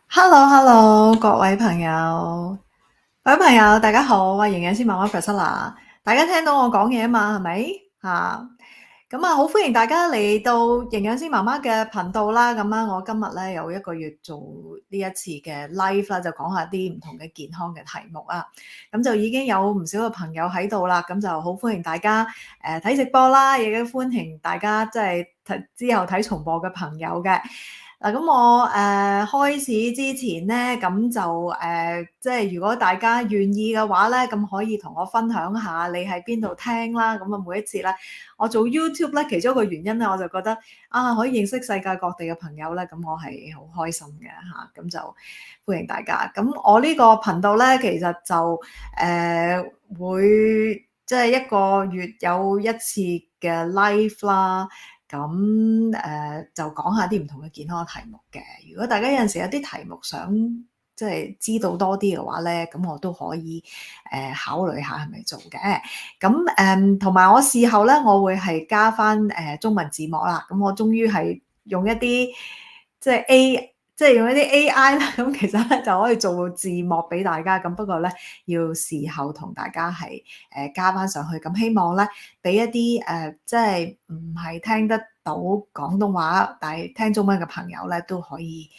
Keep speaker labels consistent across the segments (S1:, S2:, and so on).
S1: Hello，Hello，各位朋友，大家好，我係營養師媽媽 Priscilla，大家聽到我講嘢啊嘛，係咪？嚇，咁啊，好歡迎大家嚟到營養師媽媽嘅頻道啦。咁啊，我今日咧有一個月做呢一次嘅 live 啦，就講下啲唔同嘅健康嘅題目啊。咁就已經有唔少嘅朋友喺度啦，咁就好歡迎大家睇直播啦，亦都歡迎大家即係之後睇重播嘅朋友嘅。嗱，咁我開始之前咧，咁就即係如果大家願意嘅話咧，咁可以同我分享下你喺邊度聽啦。咁啊，每一次咧，我做 YouTube 咧，其中一個原因咧，我就覺得啊，可以認識世界各地嘅朋友咧，咁我係好開心嘅嚇。咁就歡迎大家。咁我呢個頻道咧，其實就會即係一個月有一次嘅 live 啦。咁就講下啲唔同嘅健康題目嘅。如果大家有陣時有啲題目想即係知道多啲嘅話咧，咁我都可以考慮下係咪做嘅。咁同埋我事後咧，我會係加翻中文字幕啦。咁我終於係用一啲即係 即係用一啲 AI 啦，咁其實咧就可以做字幕俾大家。咁不過咧要事後同大家係加翻上去。咁希望咧俾一啲即係唔係聽得到廣東話，但係聽中文嘅朋友咧都可以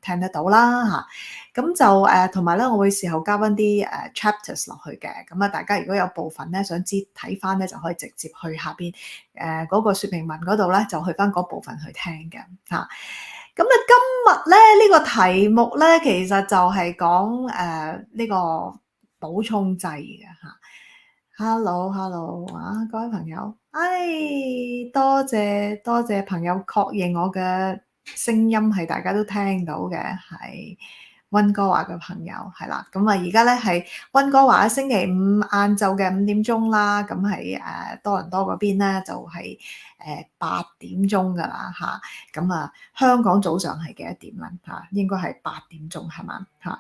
S1: 聽得到啦嚇。咁就同埋咧，我會事後加翻啲chapters 落去嘅。咁啊，大家如果有部分咧想知睇翻咧，就可以直接去下邊嗰個説明文嗰度咧，就去翻嗰部分去聽嘅嚇。咁啊，今日咧呢個題目咧，其實就係講呢個補充劑嘅嚇。Hello，啊，各位朋友，多謝朋友確認我嘅聲音係大家都聽到嘅，係溫哥華嘅朋友係啦。咁啊，而家咧係溫哥華星期五晏晝嘅5點鐘啦。咁係多倫多嗰邊咧就係8點鐘噶啦嚇。咁啊，香港早上係幾多點咧嚇？應該係8點鐘係嘛嚇？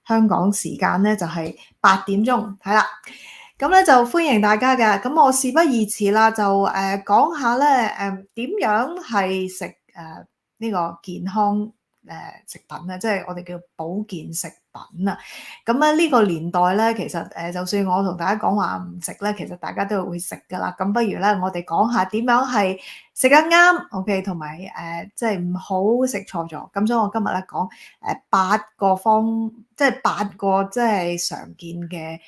S1: 香港時間咧就係8點鐘，係啦。咁咧就歡迎大家嘅。咁我事不宜遲啦，就講下咧點樣係食呢個健康食品咧，即係我哋叫保健食品啊。咁咧呢個年代咧，其實就算我同大家講話唔食咧，其實大家都會食噶啦。咁不如咧，我哋講下點樣係食得啱，OK，同埋即係唔好食錯咗。咁所以我今日咧講8個即係常見嘅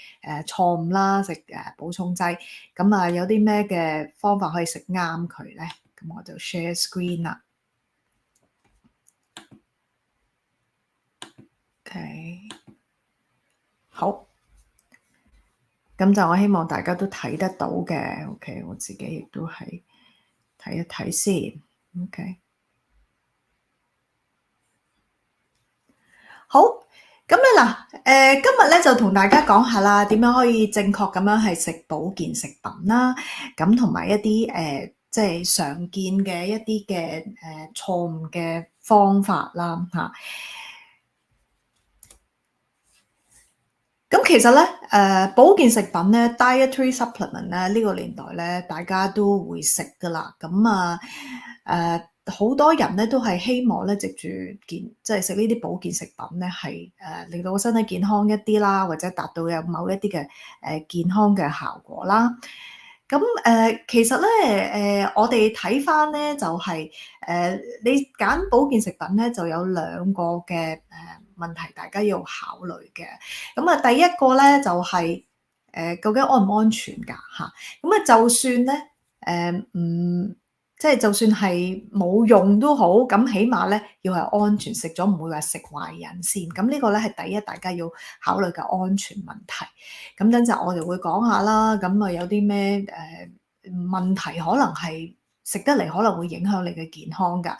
S1: 錯誤啦，食補充劑。咁啊有啲咩嘅方法可以食啱佢咧？咁我就 share screen 啦。OK，好。咁就我希望大家都睇得到嘅。OK，我自己亦都係睇一睇先。OK，好。咁咧嗱，今日咧就同大家講下啦，點樣可以正確咁樣係食保健食品啦。咁同埋一啲即係常見嘅一啲嘅錯誤嘅方法啦嚇。咁其實咧，保健食品咧 dietary supplement 咧，呢個年代咧，大家都會食噶啦。咁啊，好多人咧都係希望咧，藉住即係食呢啲保健食品咧，係令到個身體健康一啲啦，或者達到有某一啲嘅健康嘅效果啦。咁其實咧，我哋睇翻咧就係你揀保健食品咧，就有兩個嘅問題，大家要考慮嘅。咁啊，第一個咧就係究竟安唔安全㗎嚇？咁啊，就算咧唔即係就算係冇用都好，咁起碼咧要係安全，食咗唔會話食壞人先。咁呢個咧係第一，大家要考慮嘅安全問題。咁等陣我哋會講下啦。咁啊有啲咩問題可能係食得嚟可能會影響你嘅健康㗎。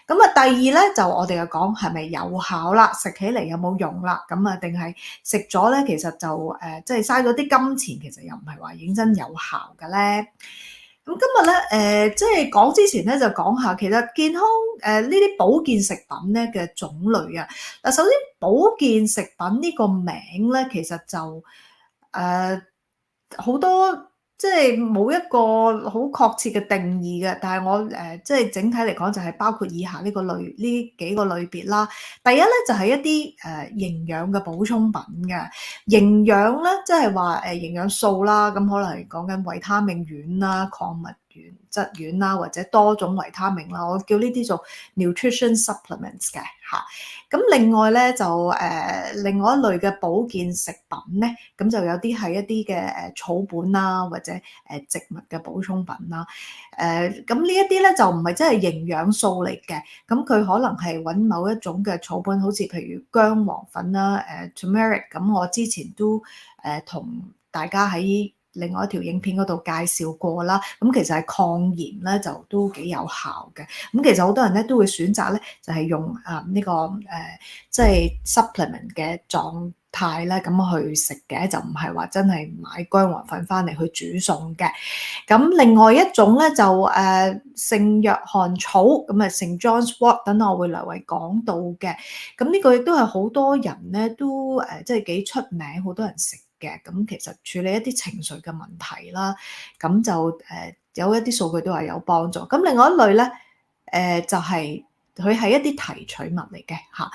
S1: 咁啊，第二咧就我哋就講係咪有效啦，食起嚟有冇用啦？咁啊，定係食咗咧，其實就即係嘥咗啲金錢，其實又唔係話認真有效嘅咧。咁今日咧即係講之前咧，就講下其實健康呢啲保健食品咧嘅種類啊。嗱，首先保健食品呢個名咧，其實就好多即係冇一個好確切嘅定義嘅，但係我即係整體嚟講就係包括以下呢幾個類別啦。第一咧就係一啲營養嘅補充品嘅營養咧，即係話營養素啦，咁可能係講緊維他命丸啦、礦物質丸啦，或者多種維他命啦，我叫呢啲做 nutrition supplements 嘅嚇。咁另外咧就另外一類嘅保健食品咧，咁就有啲係一啲嘅草本啦，或者植物嘅補充品啦。咁呢一啲咧就唔係真係營養素嚟嘅，咁佢可能係揾某一種嘅草本，好似譬如薑黃粉啦、turmeric。咁我之前都同大家喺另外一條影片嗰度介紹過啦，咁其實係抗炎咧就都幾有效嘅。咁其實好多人咧都會選擇咧就係用呢個即係 supplement 嘅狀態咧咁去食嘅，就唔係話真係買薑黃粉翻嚟去煮餸嘅。咁另外一種咧就聖約翰草，咁聖 John's wort， 等我會略為講到嘅。咁呢個亦都係好多人咧都即係幾出名，好多人食嘅。咁其實處理一啲情緒嘅問題啦，咁就有一啲數據都話有幫助。咁另外一類咧就係佢係一啲提取物嚟嘅嚇。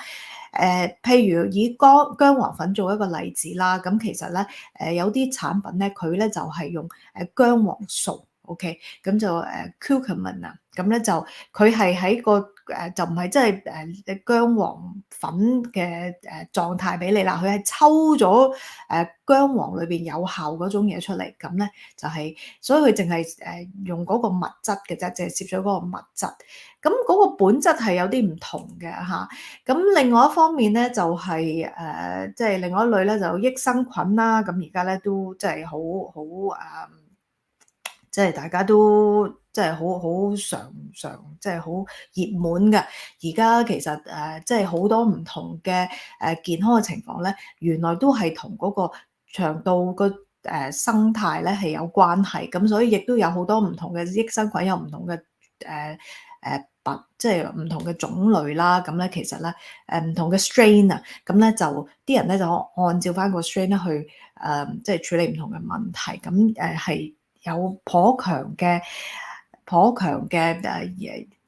S1: 譬如以薑黃粉做一個例子啦，咁其實咧有啲產品咧佢咧就係用薑黃素。OK，咁就curcumin 啊，咁咧就佢係喺個就唔係真係薑黃粉嘅狀態俾你啦，佢係抽咗薑黃裏邊有效嗰種嘢出嚟，咁咧就係、所以佢淨係用嗰個物質嘅啫，淨係攝咗嗰個物質，咁嗰個本質係有啲唔同嘅嚇。咁另外一方面咧就係即係另外一類咧就益生菌啦，咁而家咧都即係好即係大家都即係好常即係好熱門嘅。而家其實即係好多唔同嘅健康嘅情況咧，原來都係同嗰個腸道個生態咧係有關係。咁所以亦都有好多唔同嘅益生菌，有唔同嘅即係唔同嘅種類啦。咁咧其實咧唔同嘅 strain 啊，咁咧就啲人咧就按照翻個 strain 咧去即係處理唔同嘅問題。咁係有頗強嘅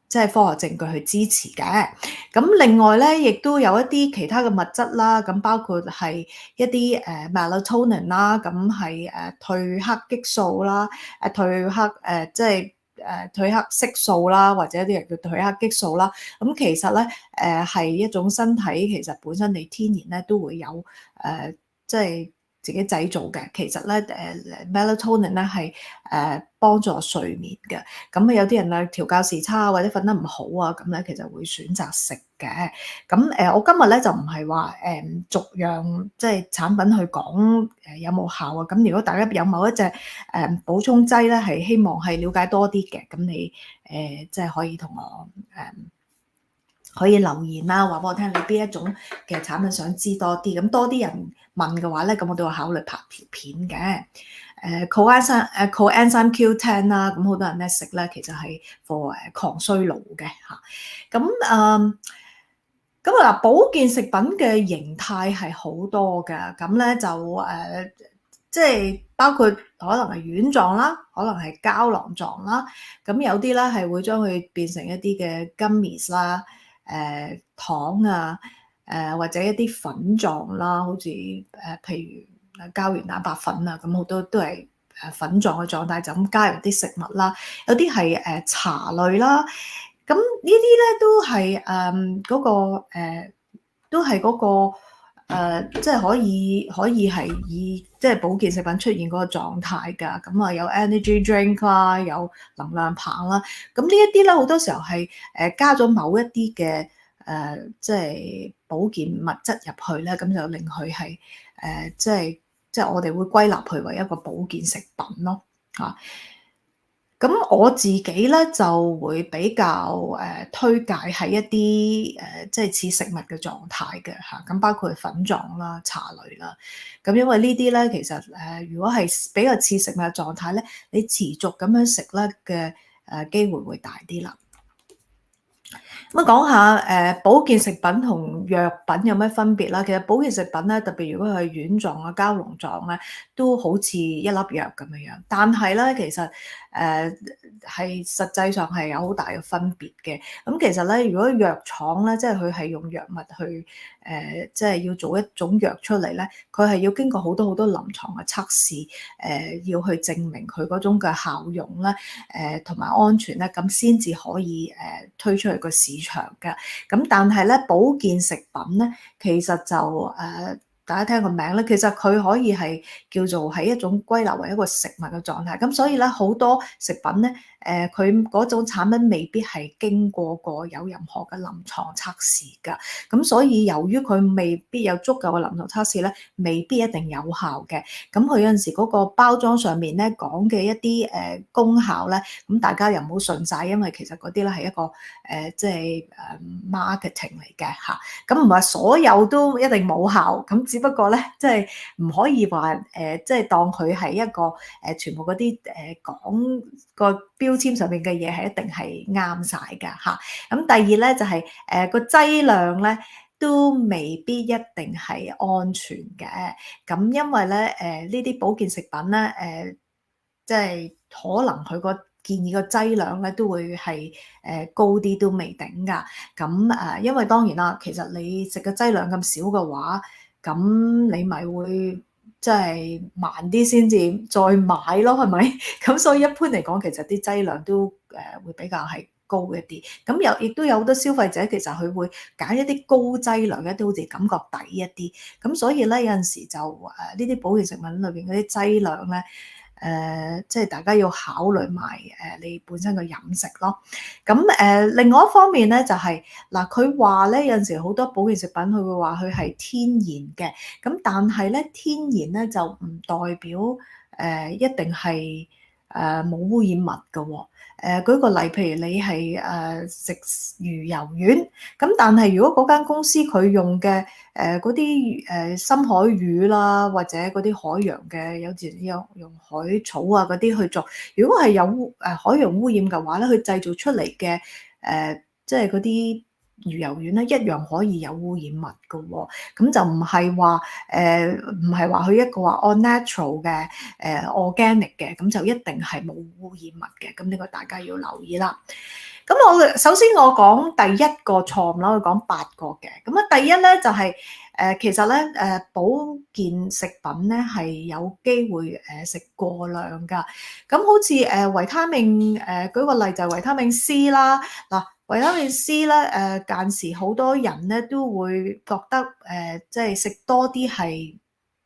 S1: 即係科學證據去支持嘅。咁另外咧，亦都有一啲其他嘅物質啦，咁包括係一啲melatonin 啦，咁係褪黑激素啦，褪黑即係褪黑色素啦，或者一啲人叫褪黑激素啦。咁其實咧係一種身體其實本身你天然咧都會有即係自己製造嘅。其實咧melatonin 咧係幫助睡眠嘅。咁有啲人咧調校時差或者瞓得唔好啊，咁咧其實會選擇食嘅。咁我今日咧就唔係話逐樣即係產品去講有冇效啊。咁如果大家有某一隻補充劑咧係希望係了解多啲嘅，咁你即係可以同我可以留言啦，話俾我聽你邊一種嘅產品想知多啲。咁多啲人問嘅話咧，咁我都會考慮拍條片嘅。coenzyme Q10 啦，咁好多人咧食咧，其實係 for 抗衰老嘅嚇。咁保健食品嘅形態係好多嘅，咁咧就即係包括可能係丸狀啦，可能係膠囊狀啦。咁有啲咧係會將佢變成一啲嘅 gummies 啦。糖啊，或者一啲粉狀啦，好似譬如膠原蛋白粉啊，咁好多都係粉狀嘅狀態，就咁加入啲食物啦。有啲係茶類啦，咁呢啲咧都係嗰個都係嗰個即係可以係以即係保健食品出現嗰個狀態㗎。咁啊有 energy drink 啦，有能量棒啦。咁呢一啲咧好多時候係加咗某一啲嘅即係保健物質入去咧，咁就令佢係即係我哋會歸納佢為一個保健食品咯嚇。咁我自己咧就會比較推介係一啲即係似食物嘅狀態嘅嚇，咁包括粉狀啦、茶類啦。咁因為呢啲咧其實如果係比較似食物嘅狀態咧，你持續咁樣食咧嘅機會會大啲啦。咁講下保健食品同藥品有咩分別啦？其實保健食品咧，特別如果係丸狀啊、膠囊狀咧，都好似一粒藥咁樣樣。但係咧，其實係實際上係有好大嘅分別嘅。咁其實咧，如果藥廠咧，即係佢係用藥物去即係要做一種藥出嚟咧，佢係要經過好多好多臨床嘅測試，要去證明佢嗰種嘅效用咧，同埋安全咧，咁先至可以推出去個市場嘅。咁但係咧，保健食品咧，其實就大家聽個名咧，其實佢可以係叫做係一種歸納為一個食物嘅狀態。咁所以咧，好多食品咧，佢嗰種產品未必係經過有任何嘅臨床測試㗎。咁所以由於佢未必有足夠嘅臨床測試咧，未必一定有效嘅。咁佢有陣時嗰個包裝上面咧講嘅一啲功效咧，咁大家又唔好信晒，因為其實嗰啲咧係一個即係marketing 嚟嘅嚇。咁唔係所有都一定冇效，咁只不過咧即係唔可以話即係當佢係一個全部嗰啲講個標籤上面嘅嘢係一定係啱晒㗎嚇。咁第二咧就係個劑量咧，都未必一定係安全嘅。咁因為咧呢啲保健食品咧即係可能佢個建議個劑量咧都會係高啲都未定㗎。咁因為當然啦，其實你食嘅劑量咁少嘅話，咁你咪會即係慢啲先至再買咯，係咪？咁所以一般嚟講，其實啲劑量都會比較係高一啲。咁亦都有好多消費者其實佢會揀一啲高劑量嘅，都好似感覺抵一啲。咁所以咧有陣時就呢啲保健食品裏邊嗰啲劑量咧。即係大家要考慮埋你本身嘅飲食咯。咁另外一方面咧，就係嗱，佢話咧有陣時好多保健食品佢會話佢係天然嘅，咁但係咧天然咧就唔代表一定係冇污染物嘅喎。舉個例，譬如你係食魚油丸，咁但係如果嗰間公司佢用嘅嗰啲深海魚啦，或者嗰啲海洋嘅有時用海草啊嗰啲去做，如果係有海洋污染嘅話咧，佢製造出嚟嘅即係嗰啲魚油丸咧，一樣可以有污染物㗎喎。咁就唔係話佢一個話 all natural 嘅organic 嘅，咁就一定係冇污染物嘅。咁呢個大家要留意啦。咁首先我講第一個錯誤啦，我講8個嘅。咁第一咧就係其實咧保健食品咧係有機會食過量㗎。咁好似維他命舉個例就係維他命 C 啦。嗱，維他命 C 咧間時好多人咧都會覺得即係食多啲係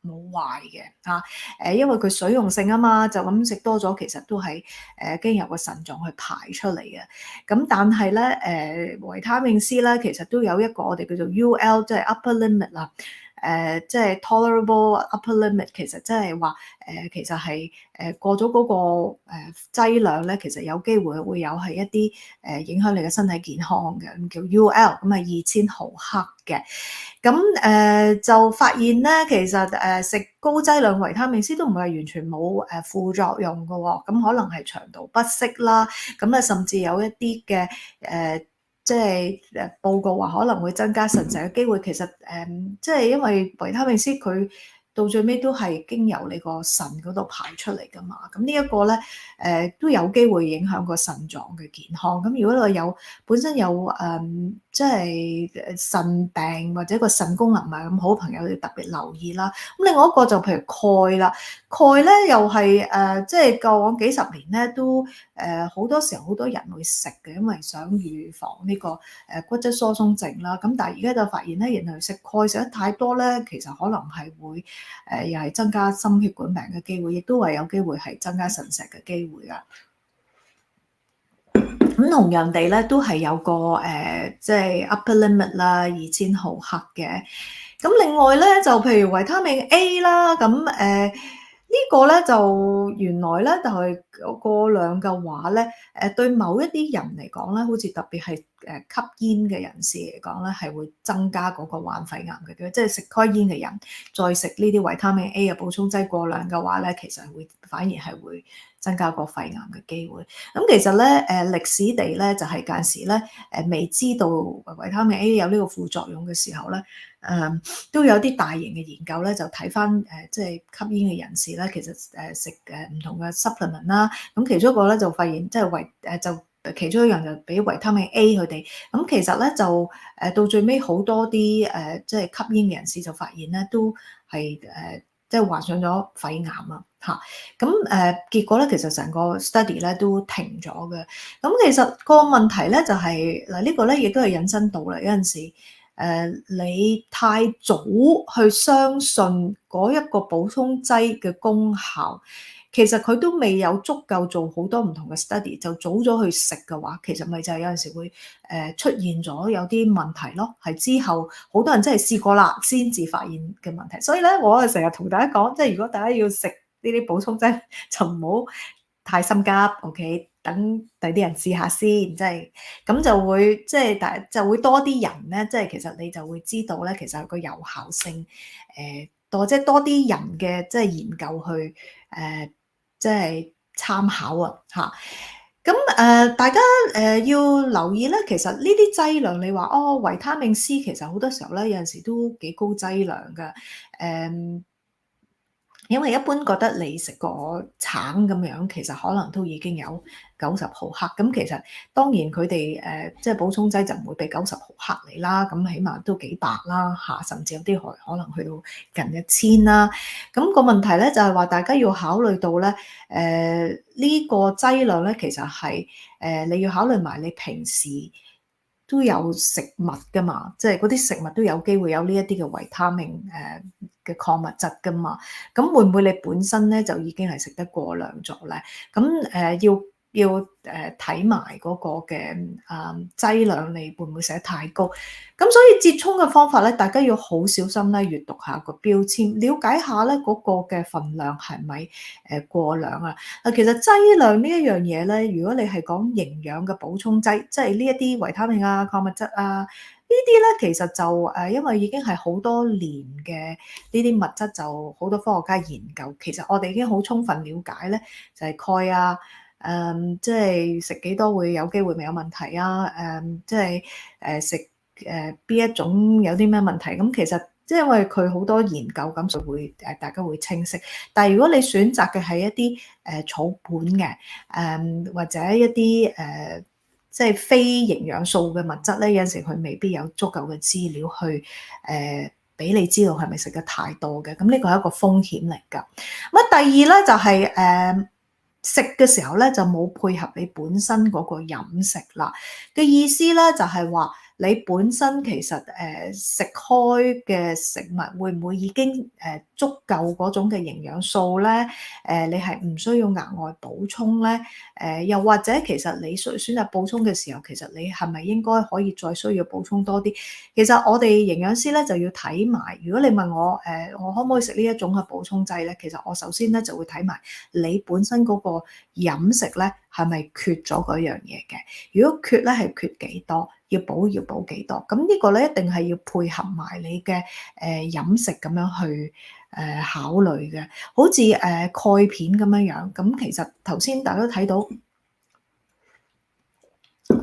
S1: 冇壞嘅嚇。因為佢水溶性啊嘛，就咁食多咗其實都係經由個腎臟去排出嚟嘅。咁但係咧維他命 C 咧其實都有一個我哋叫做 UL，即係 upper limit 啦。即係 tolerable upper limit，其實即係話其實係過咗嗰個劑量咧，其實有機會會有係一啲影響你嘅身體健康嘅，咁叫 UL，咁係2000毫克嘅。咁就發現咧，其實食高劑量維他命 C 都唔係完全冇副作用㗎喎。咁可能係腸道不適啦，咁咧甚至有一啲嘅即係報告話可能會增加腎石嘅機會。其實即係因為維他命 C 佢到最尾都係經由你個腎嗰度排出嚟㗎嘛。咁呢一個咧都有機會影響個腎臟嘅健康。咁如果你本身有即係腎病或者個腎功能唔係咁好嘅朋友，要特別留意啦。咁另外一個就譬如鈣啦，鈣咧又係即係過往幾十年咧都好多時候好多人會食嘅，因為想預防呢個骨質疏鬆症啦。咁但係而家就發現咧，原來食鈣食得太多咧，其實可能係會又係增加心血管病嘅機會，亦都係有機會係增加腎石嘅機會啊。咁同樣地咧，都係有個即係 upper limit 啦，2000毫克嘅。咁另外咧，就譬如維他命 A 啦，咁呢個咧就原來咧就係過量嘅話咧，對某一啲人嚟講咧，好似特別係吸煙嘅人士嚟講咧，係會增加嗰個患肺癌嘅。即係食開煙嘅人，再食呢啲維他命 A 嘅補充劑過量嘅話咧，其實反而係會增加個肺癌嘅機會。咁其實咧歷史地咧就係間時咧未知道維他命 A 有呢個副作用嘅時候咧，都有啲大型嘅研究咧就睇翻即係吸煙嘅人士咧，其實食唔同嘅 supplement 啦，咁其中一個咧就發現即係就其中一樣就俾維他命 A 佢哋，咁其實咧就到最尾好多啲即係吸煙嘅人士就發現咧都係即係患上咗肺癌啊嚇，咁結果咧其實成個 study 咧都停咗嘅。咁其實個問題咧就係嗱，呢個咧亦都係引申到啦，有陣時你太早去相信嗰一個補充劑嘅功效，其實佢都未有足夠做好多唔同嘅 study，就早咗去食嘅話，其實咪就係有陣時會出現咗有啲問題咯，係之後好多人真係試過啦，先至發現嘅問題。所以咧，我係成日同大家講，即係如果大家要食呢啲補充劑，就唔好太心急，OK？等第啲人試下先，即係咁就會即係就會多啲人咧，即係其實你就會知道咧，其實有個有效性多，即係多啲人嘅即係研究去即係參考啊嚇。咁大家要留意咧，其實呢啲劑量你話哦，維他命 C 其實好多時候咧有陣時都幾高劑量㗎，因為一般覺得你食個橙咁樣，其實可能都已經有90毫克。咁其實當然佢哋即係補充劑就唔會俾90毫克你啦，咁起碼都幾百啦嚇，甚至有啲可能去到近1000啦。咁個問題咧就係話大家要考慮到咧，呢個劑量咧其實係你要考慮埋你平時都有食物㗎嘛，即係嗰啲食物都有機會有呢一啲嘅維他命嘅礦物質㗎嘛，咁會唔會你本身咧就已經係食得過量咗咧？咁要睇埋嗰個嘅劑量，你會唔會食得太高？咁所以折衷嘅方法咧，大家要好小心咧，閱讀下個標籤，了解下咧嗰個嘅份量係咪過量啊？其實劑量呢一樣嘢咧，如果你係講營養嘅補充劑，即係呢一啲維他命啊、礦物質啊，呢啲咧其實就因為已經係好多年嘅呢啲物質，就好多科學家研究，其實我哋已經好充分了解咧，就係鈣啊。即係食幾多會有機會未有問題啊？即係食邊一種有啲咩問題？咁其實即係因為佢好多研究咁，就會大家會清晰。但係如果你選擇嘅係一啲草本嘅或者一啲即係非營養素嘅物質咧，有陣時佢未必有足夠嘅資料去俾你知道係咪食得太多嘅。咁呢個係一個風險嚟㗎。咁第二咧就係食嘅時候咧就冇配合你本身嗰個飲食啦嘅意思咧，就係話你本身其實食開嘅食物會唔會已經足夠嗰種嘅營養素咧？你係唔需要額外補充咧？又或者其實你選擇補充嘅時候，其實你係咪應該可以再需要補充多啲？其實我哋營養師咧就要睇埋，如果你問我我可唔可以食呢一種嘅補充劑咧？其實我首先咧就會睇埋你本身嗰個飲食咧係咪缺咗嗰樣嘢嘅？如果缺咧係缺幾多？要補幾多？咁呢個咧一定係要配合埋你嘅飲食咁樣去考慮嘅。好似鈣片咁樣，咁其實頭先大家都睇到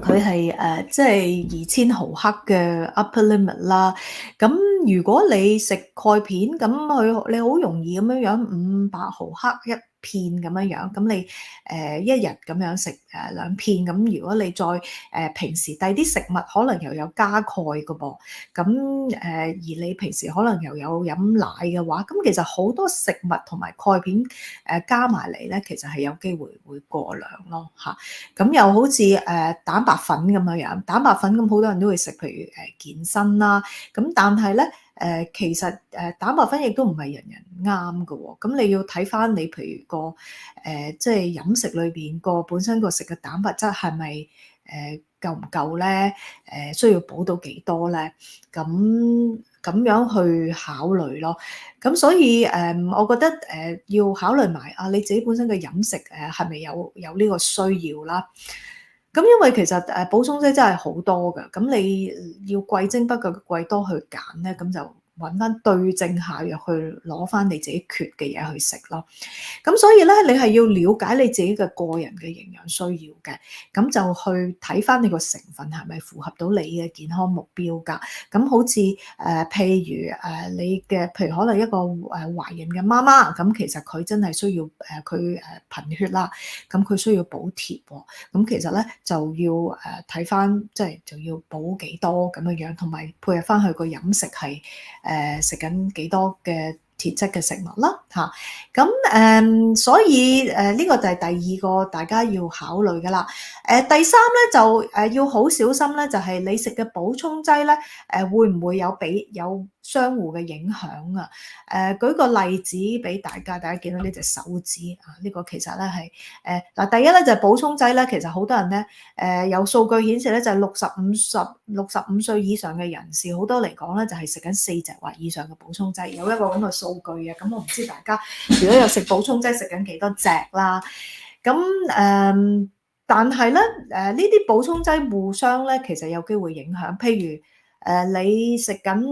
S1: 佢係即係2000毫克嘅 upper limit 啦。咁如果你食鈣片，咁你好容易咁樣500毫克一片咁樣，咁你一日咁樣食2片，咁如果你再平時第啲食物可能又有加鈣㗎噃，咁而你平時可能又有飲奶嘅話，咁其實好多食物同埋鈣片加埋嚟咧，其實係有機會會過量咯嚇。咁又好似蛋白粉咁樣，蛋白粉咁好多人都會食，譬如健身啦，咁但係咧其實蛋白粉亦都唔係人人啱㗎喎，咁你要睇返你譬如個即係飲食裏邊個本身個食嘅蛋白質係咪夠唔夠咧？需要補到幾多咧？咁樣去考慮咯。咁所以我覺得要考慮埋你自己本身嘅飲食係咪有呢個需要啦。咁因為其實補充劑真係好多㗎，咁你要貴精不過貴多去揀咧，咁就揾翻對症下藥去攞翻你自己缺嘅嘢去食咯。咁所以咧，你係要了解你自己嘅個人嘅營養需要嘅，咁就去睇翻你個成分係咪符合到你嘅健康目標㗎。咁好似譬如你嘅，譬如可能一個懷孕嘅媽媽，咁其實佢真係需要佢貧血啦，咁佢需要補鐵喎。咁其實咧就要睇翻，即係就要補幾多咁樣樣，同埋配合翻佢個飲食係食緊幾多嘅鐵質嘅食物啦嚇。咁所以呢個就係第二個大家要考慮㗎啦。第三咧就要好小心咧，就係你食嘅補充劑咧會唔會有相互嘅影響啊？舉個例子俾大家見到呢隻手指啊，呢個其實咧係嗱，第一咧就係補充劑咧，其實好多人咧有數據顯示咧，就係65歲以上嘅人士，好多嚟講咧就係食緊4隻或以上嘅補充劑，有一個咁嘅數據嘅。咁我唔知大家如果有食補充劑食緊幾多隻啦。咁但係咧呢啲補充劑互相咧其實有機會影響，譬如你食緊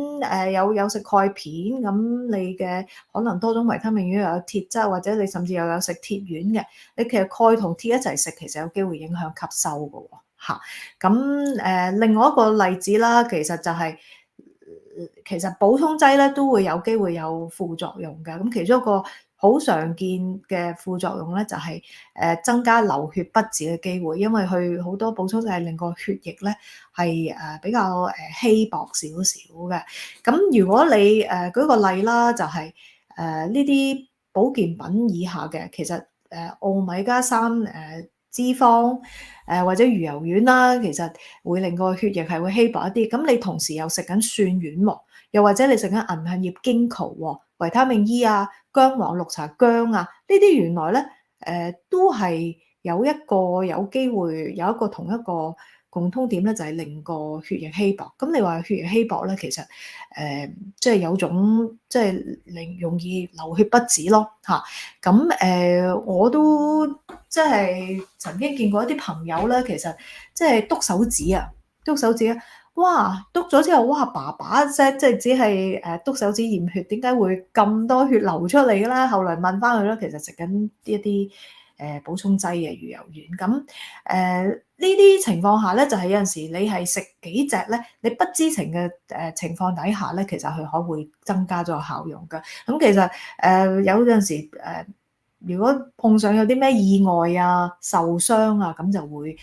S1: 有食鈣片，咁你嘅可能多種維他命又有鐵質，或者你甚至又有食鐵丸嘅，你其實鈣同鐵一齊食，其實有機會影響吸收㗎喎嚇。咁另外一個例子啦，其實就係其實補充劑咧都會有機會有副作用㗎。咁其中一個好常見嘅副作用咧，就係增加流血不止嘅機會，因為佢好多補充劑係令個血液咧係比較稀薄少少嘅。咁如果你舉個例啦，就係呢啲保健品以下嘅，其實奧米加3脂肪或者魚油丸啦，其實會令個血液係會稀薄一啲。咁你同時又食緊蒜丸喎，又或者你食緊銀杏葉荊芻喎，維他命 E 啊、薑黃綠茶薑啊，呢啲原來咧都係有機會有一個同一個共通點咧，就係令個血液稀薄。咁你話血液稀薄咧，其實即係有種即係容易流血不止咯嚇。咁我都即係曾經見過一啲朋友咧，其實即係篤手指啊，哇！篤咗之後，哇！爸爸聲，即係只係篤手指驗血，點解會咁多血流出嚟嘅咧？後來問翻佢咧，其實食緊一啲補充劑嘅魚油丸。咁呢啲情況下咧，就係有陣時你係食幾隻咧，你不知情嘅情況底下咧，其實佢可會增加咗效用㗎。咁其實有陣時如果碰上有啲咩意外啊、受傷啊，咁就會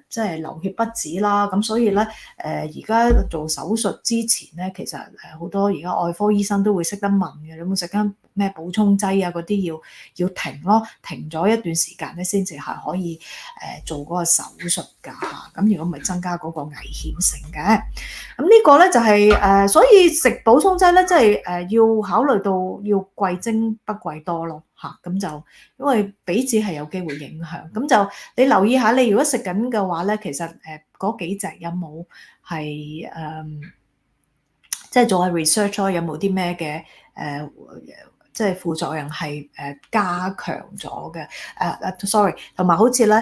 S1: 即係流血不止啦。咁所以咧而家做手術之前咧，其實好多而家外科醫生都會識得問嘅，有冇食緊咩補充劑啊？嗰啲要停咯，停咗一段時間咧，先至係可以做嗰個手術㗎嚇。咁如果唔係增加嗰個危險性嘅。咁呢個咧就係所以食補充劑咧，即係要考慮到要貴精不貴多咯嚇。咁就因為彼此係有機會影響，咁就你留意下，你如果食緊嘅話咧，其實嗰幾隻有冇係即係做下 research 咯，有冇啲咩嘅即係副作用係加強咗嘅？sorry， 同埋好似咧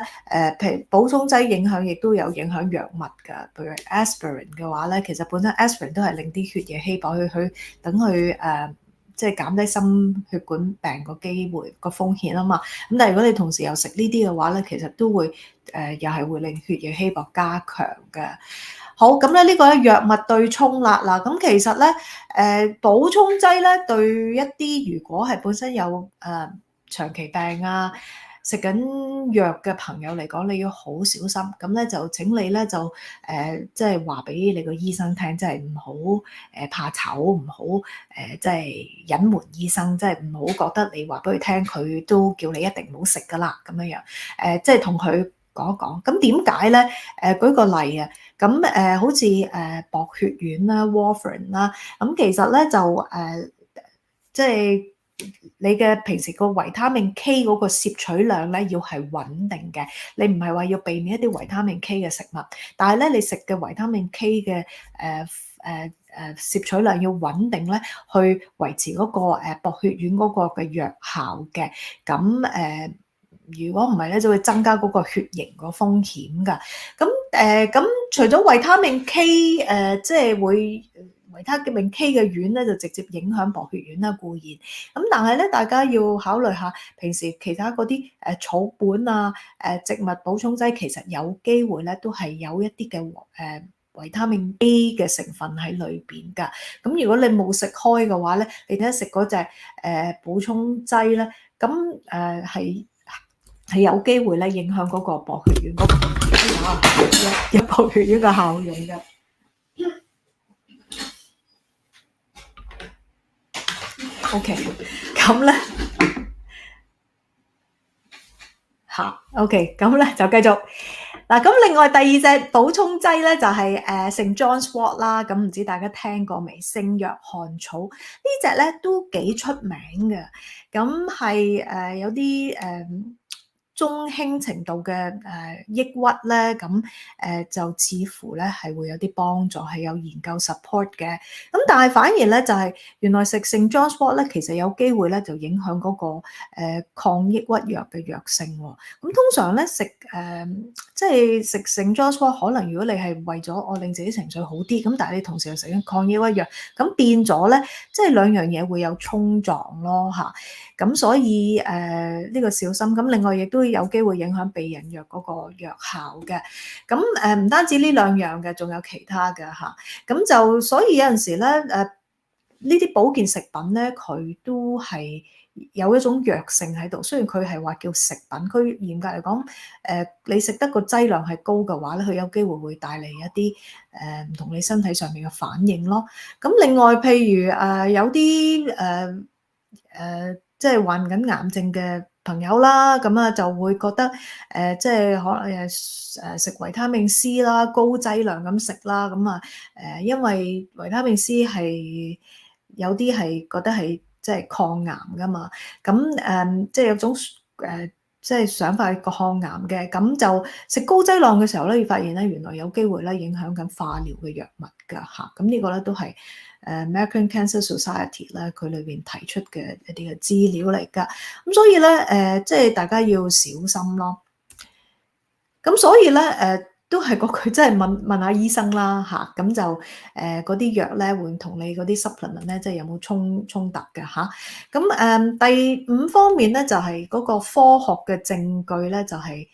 S1: 譬如補充劑影響，亦都有影響藥物㗎。譬如 aspirin 嘅話咧，其實本身 aspirin 都係令啲血液稀薄，去等佢即係減低心血管病個機會個風險啊嘛。咁但係如果你同時又食呢啲嘅話咧，其實都會又係會令血液稀薄加強嘅。好，咁咧呢個咧藥物對沖啦。嗱，咁其實咧補充劑咧對一啲如果係本身有長期病啊食緊藥嘅朋友嚟講，你要好小心。咁咧就請你咧就即係話俾你個醫生聽，即係唔好怕醜，唔好即係隱瞞醫生，即係唔好覺得你話俾佢聽，佢都叫你一定唔好食噶啦咁樣樣。即係同佢講一講。咁點解咧？舉個例啊，咁好似薄血丸啦、warfarin 啦，咁其實咧就即係你嘅平時個維他命 K 嗰個攝取量咧，要係穩定嘅。你唔係話要避免一啲維他命 K 嘅食物，但係咧你食嘅維他命 K 嘅攝取量要穩定咧，去維持嗰個薄血丸嗰個嘅藥效嘅。咁如果唔係咧，就會增加嗰個血型個風險㗎。咁除咗維他命 K，即係會維維他命 K 嘅丸咧就直接影響薄血丸啦固然，咁但係咧大家要考慮下平時其他嗰啲草本啊植物補充劑，其實有機會咧都係有一啲嘅維他命 A 嘅成分喺裏邊㗎。咁如果你冇食開嘅話咧，你睇下食嗰隻補充劑咧，咁係有機會咧影響嗰個薄血丸有薄血丸嘅效用嘅。OK，咁咧嚇，OK，咁咧就繼續嗱。咁另外第二隻補充劑咧就係聖 John's Wort 啦。咁唔知大家聽過未？聖約翰草呢隻咧都幾出名嘅。咁係有啲中輕程度嘅抑鬱咧，咁就似乎咧係會有啲幫助，係有研究 support 嘅。咁但係反而咧就係原來食聖 John's Wort 咧，其實有機會咧就影響嗰個抗抑鬱藥嘅藥性喎。咁通常咧食即係食聖 John's Wort，可能如果你係為咗我令自己情緒好啲，咁但係你同時又食緊抗抑鬱藥，咁變咗咧即係兩樣嘢會有衝撞咯嚇。咁所以呢個小心。咁另外亦都有機會影響避孕藥嗰個藥效嘅。咁唔單止呢兩樣嘅，仲有其他嘅嚇。咁就所以有陣時咧呢啲保健食品咧，佢都係有一種藥性喺度。雖然佢係話叫食品，佢嚴格嚟講你食得個劑量係高嘅話咧，佢有機會會帶嚟一啲唔同你身體上面嘅反應咯。咁另外譬如有啲即係患緊癌症嘅朋友啦，咁啊就會覺得即係可能食維他命 C 啦，高劑量咁食啦，咁啊因為維他命 C 係有啲係覺得係即係抗癌噶嘛，咁即係有種即係想法係抗癌嘅，咁就食高劑量嘅時候咧，要發現咧原來有機會咧影響緊化療嘅藥物㗎嚇，咁呢個咧都係American Cancer Society 咧佢裏邊提出嘅一啲嘅資料嚟㗎，咁所以咧即係大家要小心咯。咁所以咧都係嗰句，即係問下醫生啦嚇，咁就嗰啲藥咧會同你嗰啲 supplement 咧，即係有冇衝突嘅嚇。咁第五方面咧就係嗰個科學嘅證據咧就係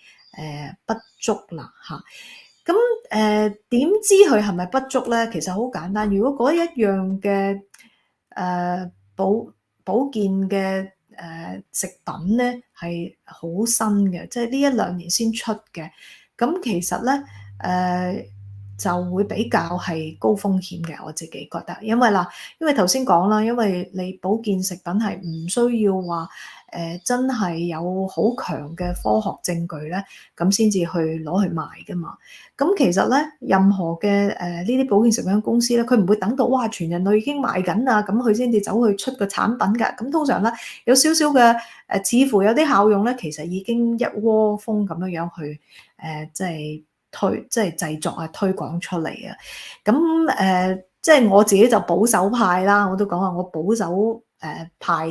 S1: 不足啦嚇。咁點知佢係咪不足咧？其實好簡單，如果嗰一樣嘅保健嘅食品咧係好新嘅，即係呢一兩年先出嘅。咁其實咧就會比較係高風險嘅，我自己覺得，因為頭先講啦，因為你保健食品係唔需要話真係有好強嘅科學證據咧，咁先至去攞去賣噶嘛。咁其實咧，任何嘅呢啲保健食品公司咧，佢唔會等到哇全人類已經賣緊啦，咁佢先至走去出個產品㗎。咁通常咧有少少嘅似乎有啲效用咧，其實已經一窩蜂咁樣去即係製作啊推廣出嚟啊。咁即係我自己就保守派啦，我都講話我保守派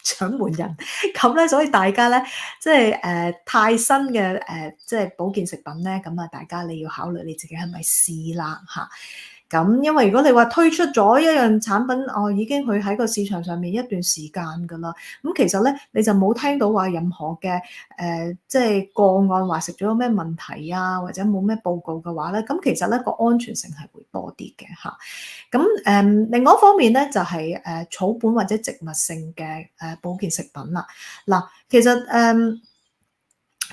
S1: 掌門人，咁咧所以大家咧即係太新嘅即係保健食品咧，咁啊大家你要考慮你自己係咪試啦嚇。咁因為如果你話推出咗一樣產品，已經佢喺個市場上面一段時間㗎啦，咁其實咧你就冇聽到話任何嘅即係個案話食咗有咩問題啊，或者冇咩報告嘅話咧，咁其實咧個安全性係會多啲嘅嚇。咁另外一方面咧就係草本或者植物性嘅保健食品啦。嗱，其實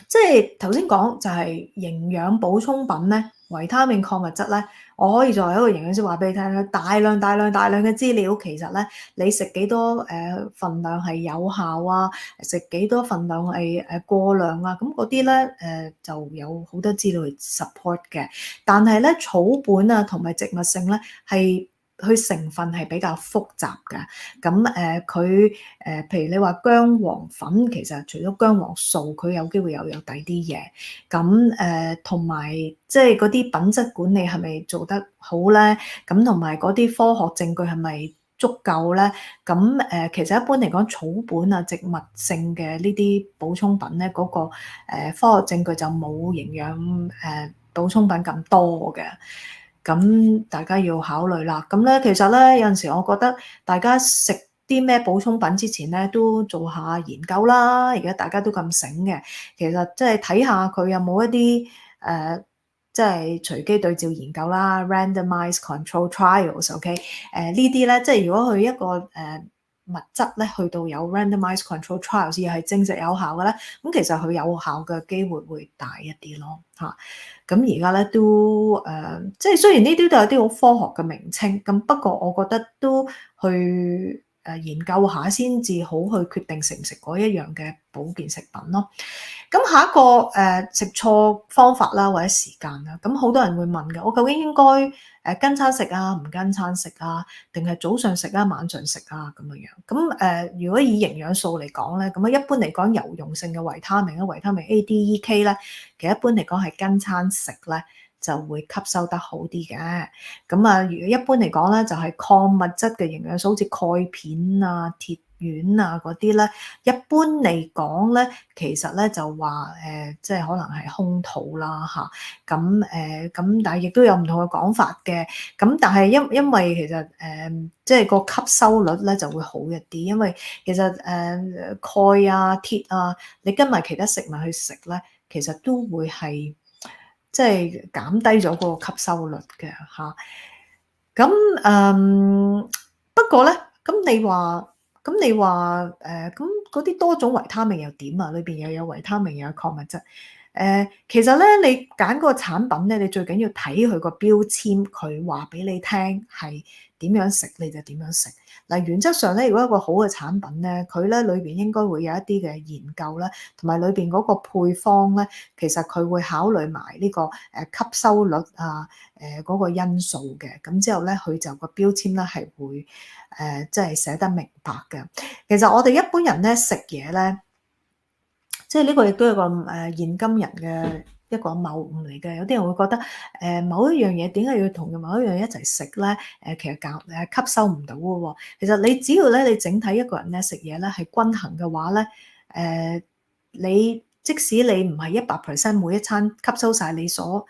S1: 即係頭先講就係營養補充品咧，維他命礦物質咧，我可以作為一個營養師話俾你聽咧，大量嘅資料，其實咧你食幾多份量係有效啊，食幾多份量係過量啊，咁嗰啲咧就有好多資料去 support 嘅，但係咧草本啊同埋植物性咧係佢成分係比較複雜嘅，咁佢譬如你話薑黃粉，其實除咗薑黃素，佢有機會有第啲嘢，咁同埋即係嗰啲品質管理係咪做得好咧？咁同埋嗰啲科學證據係咪足夠咧？咁其實一般嚟講，草本啊、植物性嘅呢啲補充品咧，嗰個科學證據就冇營養補充品咁多嘅。咁大家要考慮啦。咁咧其實咧有陣時我覺得大家食啲咩補充品之前咧都做下研究啦。而家大家都咁醒嘅，其實即係睇下佢有冇一啲即係隨機對照研究啦 randomized control trials。OK，呢啲咧即係如果佢一個物質咧去到有 randomized control trials 而係證實有效嘅咧，咁其實佢有效嘅機會會大一啲咯嚇。咁而家咧都即係雖然呢啲都有啲好科學嘅名稱，咁不過我覺得都去研究下先至好去決定食唔食嗰一樣嘅保健食品咯。咁下一個食錯方法啦，或者時間啦，咁好多人會問嘅，我究竟應該跟餐食啊，唔跟餐食啊，定係早上食啊，晚上食啊咁樣樣？咁如果以營養素嚟講咧，咁啊一般嚟講油溶性嘅維他命咧，維他命 A、D、E、K 咧，其實一般嚟講係跟餐食咧就會吸收得好啲嘅。咁啊，如果一般嚟講咧，就係礦物質嘅營養素，好似蓋片啊、鐵丸啊嗰啲咧，一般嚟講咧，其實咧就話即係可能係空肚啦嚇。咁但係亦都有唔同嘅講法嘅。咁但係因為其實即係個吸收率咧就會好一啲，因為其實鈣啊、鐵啊，你跟埋其他食物去食咧，其實都會係即係減低咗嗰個吸收率嘅嚇。咁不過咧，咁你話咁嗰啲多種維他命又點啊？裏邊又有維他命又有礦物質。其實咧，你揀嗰個產品咧，你最緊要睇佢個標籤，佢話俾你聽係點樣食，你就點樣食。嗱，原則上咧，如果一個好嘅產品咧，佢咧裏邊應該會有一啲嘅研究咧，同埋裏邊嗰個配方咧，其實佢會考慮埋呢個吸收率啊，嗰個因素嘅。咁之後咧，佢就個標籤咧係會即係寫得明白嘅。其實我哋一般人咧食嘢咧。即係呢個亦都係個現今人嘅一個謬誤嚟嘅。有啲人會覺得某一樣嘢點解要同某一樣嘢一齊食咧？其實吸收唔到嘅喎。其實你只要咧你整體一個人咧食嘢咧係均衡嘅話咧，你即使你唔係100%每一餐吸收晒你所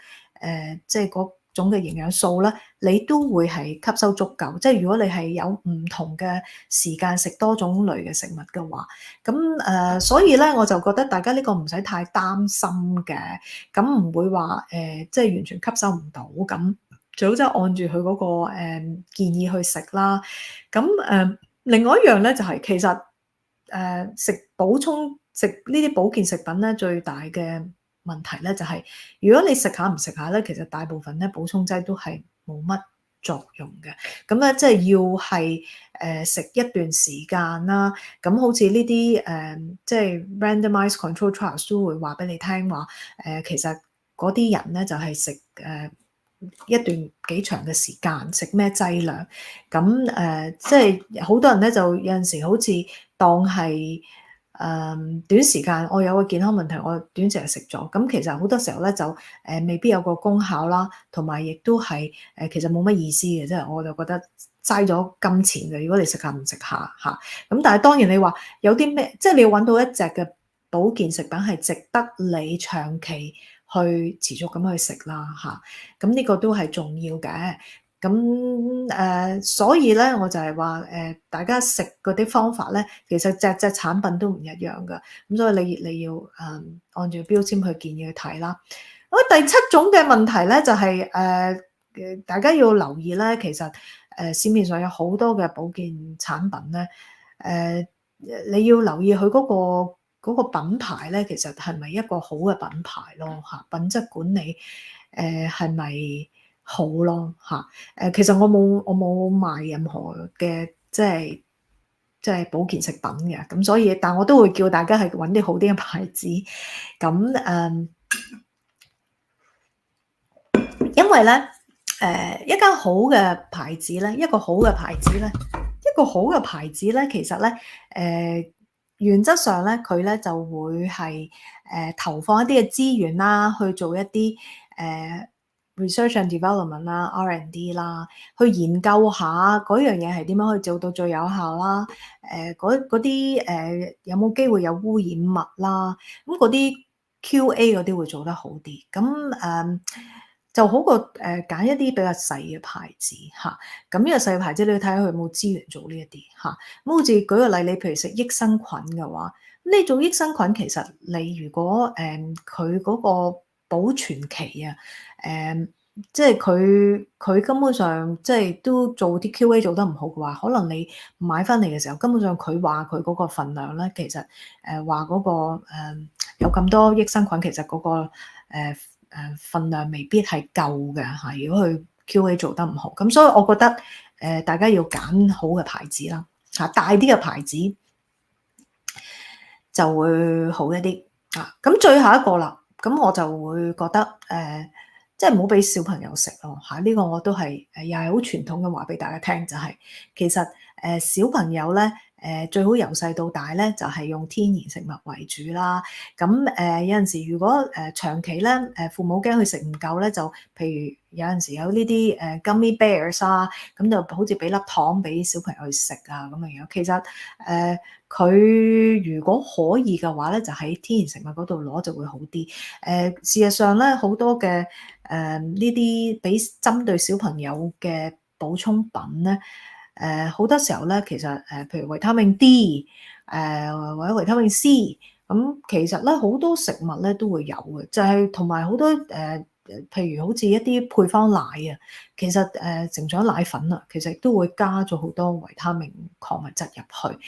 S1: 即係嗰種嘅營養素咧，你都會係吸收足夠。即係如果你係有唔同嘅時間食多種類嘅食物嘅話，咁所以咧我就覺得大家呢個唔使太擔心嘅，咁唔會話即係完全吸收唔到咁，最好就按住佢嗰個建議去食啦。咁另外一樣咧就係其實食呢啲保健食品咧，最大嘅問題咧就係，如果你食下唔食下咧，其實大部分咧補充劑都係冇乜作用嘅。咁咧即係要係食一段時間啦。咁好似呢啲即係 randomized control trials 都會話俾你聽話，其實嗰啲人咧就係食一段幾長嘅時間，食咩劑量。咁即係好多人咧就有陣時好似當係短時間我有個健康問題，我短時間食咗，咁其實好多時候咧就未必有個功效啦，同埋亦都係其實冇乜意思嘅，即係我就覺得嘥咗金錢嘅。如果你食下唔食下嚇，咁但係當然你話有啲咩，即係你要揾到一隻嘅保健食品係值得你長期去持續咁去食啦嚇，咁呢個都係重要嘅。咁所以咧，我就係話大家食嗰啲方法咧，其實隻產品都唔一樣噶。咁所以你要按住標籤去建議去睇啦。咁第七種嘅問題咧，就係大家要留意咧，其實市面上有好多嘅保健產品咧，你要留意佢嗰個品牌咧，其實係咪一個好嘅品牌咯嚇？品質管理係咪好咯嚇？其實我冇賣任何嘅即係保健食品嘅，咁所以但我都會叫大家係揾啲好啲嘅牌子。咁因為咧一間好嘅牌子咧，一個好嘅牌子咧，其實咧原則上咧，佢咧就會係投放一啲嘅資源啦，去做一啲research and development 啦、R&D 啦，去研究下嗰樣嘢係點樣可以做到最有效啦。嗰啲有冇機會有污染物啦？咁嗰啲 QA 嗰啲會做得好啲。咁就好過揀一啲比較細嘅牌子嚇。咁呢個細嘅牌子你要睇下佢有冇資源做呢一啲嚇。咁好似舉個例，你譬如食益生菌嘅話，咁你做益生菌其實你如果佢嗰個保存期啊，即係佢根本上即係都做啲 QA 做得唔好嘅話，可能你買翻嚟嘅時候，根本上佢話佢嗰個份量咧，其實話嗰個有咁多益生菌，其實嗰個份量未必係夠嘅嚇。如果佢 QA 做得唔好，咁所以我覺得大家要揀好嘅牌子啦嚇，大啲嘅牌子就會好一啲啊。咁最後一個啦，咁我就會覺得即係唔好俾小朋友食咯嚇。呢個我都係又係好傳統嘅話俾大家聽，就係其實小朋友咧最好由細到大咧就係用天然食物為主啦。咁有陣時如果長期咧父母驚佢食唔夠咧，就譬如有陣時有呢啲gummy bears 啊，咁就好似俾粒糖俾小朋友去食啊咁樣樣。其實佢如果可以嘅話咧，就喺天然食物嗰度攞就會好啲。事實上咧，好多嘅呢啲俾針對小朋友嘅補充品咧，好多時候咧，其實譬如維他命 D，或者維他命 C，咁其實咧好多食物咧都會有嘅，就係同埋好多譬如好似一啲配方奶啊，其實成長奶粉啊，其實都會加咗好多維他命礦物質入去。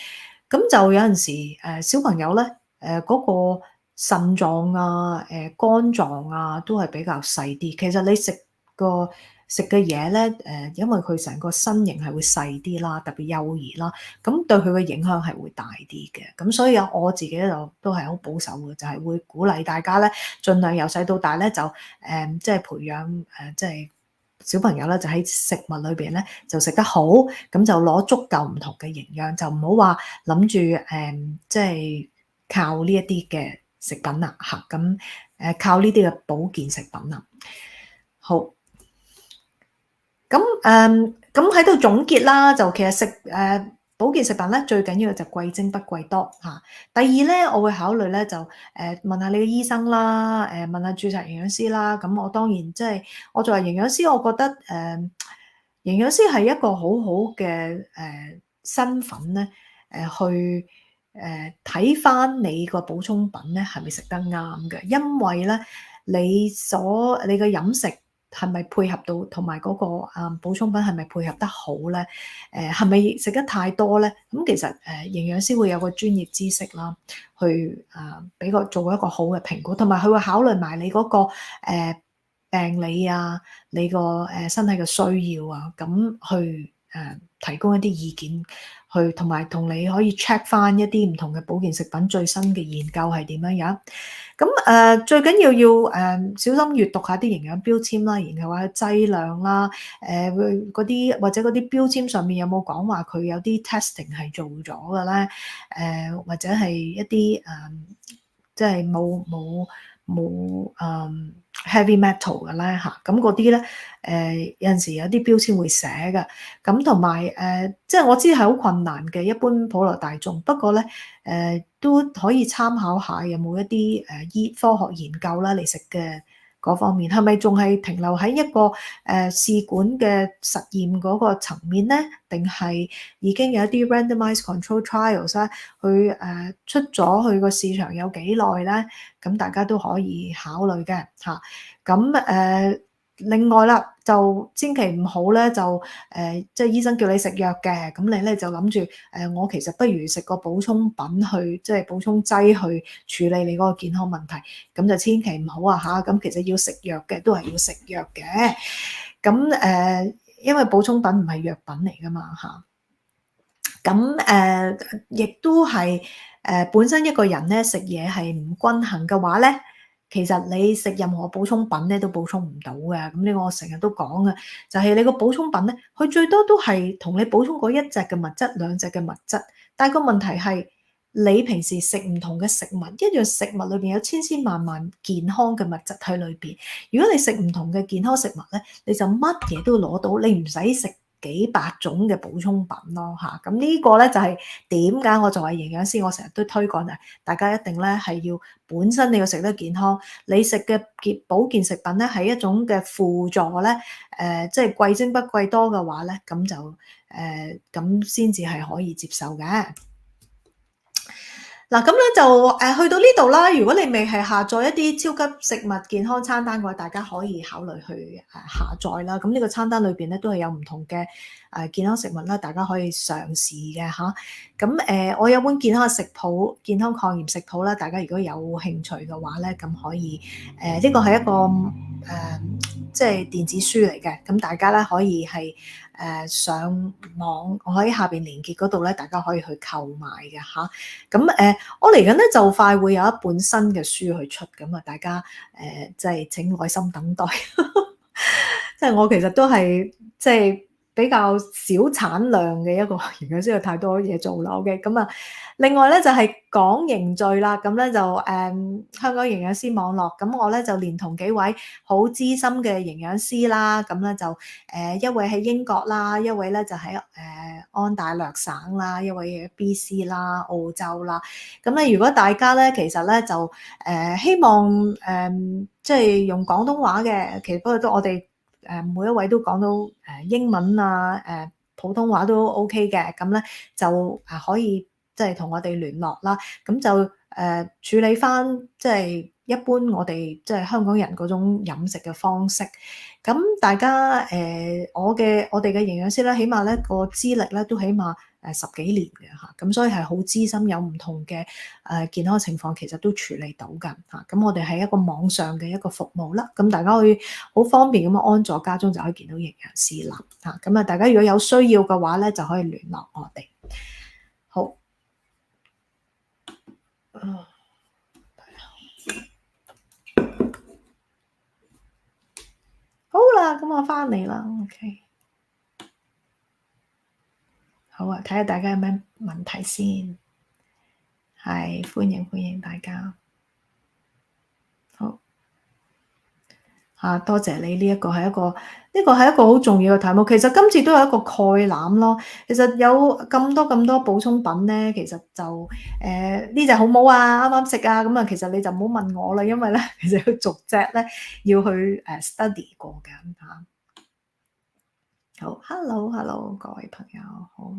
S1: 咁就有陣時小朋友咧嗰個腎臟啊、肝臟啊都係比較細啲。其實你食嘅嘢咧因為佢成個身形係會細啲啦，特別幼兒啦，咁對佢嘅影響係會大啲嘅。咁所以我自己就都係好保守嘅，就係會鼓勵大家咧，盡量由細到大咧就即係培養即係小朋友咧就喺食物裏邊咧就食得好，咁就攞足夠唔同嘅營養，就唔好話諗住即係靠呢一啲嘅食品啦嚇。咁靠呢啲嘅保健食品啦。好。咁喺度總結啦，就其實保健食品咧最緊要就貴精不貴多嚇。第二咧，我會考慮咧就問下你嘅醫生啦，問下註冊營養師啦。咁我當然即係我作為營養師，我覺得營養師係一個好好嘅身份咧，去睇翻你個補充品咧係咪食得啱嘅，因為咧你嘅飲食係咪配合到，同埋嗰個補充品係咪配合得好咧？係咪食得太多咧？咁其實營養師會有個專業知識啦，去俾做一個好嘅評估，同埋佢會考慮埋你嗰個病理啊，你個身體嘅需要啊，咁去提供一啲意見，去同埋同你可以 check 翻一啲唔同嘅保健食品最新嘅研究係點樣樣。咁最緊要小心閱讀下啲營養標籤啦，然後話劑量啦，嗰啲或者嗰啲標籤上面有冇講話佢有啲 testing 係做咗嘅咧？或者係一啲即係冇heavy metal 嘅咧嚇，咁嗰啲咧有陣時有啲標籤會寫嘅，咁同埋即係我知係好困難嘅，一般普羅大眾。不過咧都可以參考下有冇一啲科學研究啦，你食嘅嗰方面係咪仲係停留喺一個試管嘅實驗嗰個層面咧？定係已經有一啲 randomized control trials 咧，佢出咗去個市場有幾耐咧？咁大家都可以考慮嘅嚇。咁另外啦，就千祈唔好咧，就即係醫生叫你食藥嘅，咁你咧就諗住我其實不如食個補充品去，即係補充劑去處理你嗰個健康問題，咁就千祈唔好啊嚇。咁其實要食藥嘅，都係要食藥嘅。咁因為補充品唔係藥品嚟噶嘛嚇。咁亦都係本身一個人咧食嘢係唔均衡嘅話咧，其實你食任何補充品咧都補充唔到嘅。咁呢個我成日都講嘅，就係你個補充品咧，佢最多都係同你補充嗰一隻嘅物質、兩隻嘅物質。但係個問題係，你平時食唔同嘅食物，一樣食物裏邊有千千萬萬健康嘅物質喺裏邊。如果你食唔同嘅健康食物咧，你就乜嘢都攞到，你唔使食幾百種嘅補充品咯嚇。咁呢個咧就係點解我作為營養師，我成日都推廣就係大家一定咧係要本身你要食得健康，你食嘅保健食品咧係一種嘅輔助咧，即係貴精不貴多嘅話咧，咁就咁先至係可以接受嘅。嗱，咁咧就去到呢度啦。如果你未係下載一啲超級食物健康餐單嘅話，大家可以考慮去下載啦。咁呢個餐單裏邊咧都係有唔同嘅健康食物啦，大家可以嘗試嘅嚇。咁我有本健康嘅食譜、健康抗炎食譜啦。大家如果有興趣嘅話咧，咁可以呢個係一個即係電子書嚟嘅。咁大家咧可以係上網，我喺下邊連結嗰度咧，大家可以去購買嘅嚇。咁我嚟緊咧就快會有一本新嘅書去出，咁啊大家即係請耐心等待。即係我其實都係即係比較少產量嘅一個營養師，有太多嘢做啦。OK，咁啊，另外咧就係講凝聚啦，咁咧就香港營養師網絡，咁我咧就連同幾位好資深嘅營養師啦，咁咧就一位喺英國啦，一位咧就喺安大略省啦，一位喺 BC 啦、澳洲啦，咁咧如果大家咧其實咧就希望即係用廣東話嘅，其實不過都我哋每一位都講到英文啊普通話都 OK 嘅，咁咧就可以即係同我哋聯絡啦，咁就處理翻即係一般我哋即係香港人嗰種飲食嘅方式。咁大家我哋嘅營養師咧，起碼咧個資歷咧都起碼10幾年嘅嚇，咁所以係好資深，有唔同嘅健康情況，其實都處理到㗎嚇。咁我哋係一個網上嘅一個服務啦，咁大家可以好方便咁樣安坐家中就可以見到營養師啦嚇。咁啊，大家如果有需要嘅話咧，就可以聯絡我哋。好。好啦，咁我翻嚟啦 OK。好啊，睇下大家有咩問題先。係，歡迎大家。好多謝你，呢個係一個好重要嘅題目。其實今次都有一個概覽咯。其實有咁多補充品咧，其實就呢隻好冇啊，啱啱食啊，咁啊，其實你就唔好問我啦，因為咧其實要逐隻咧要去study 過嘅嚇。好，hello 各位朋友，好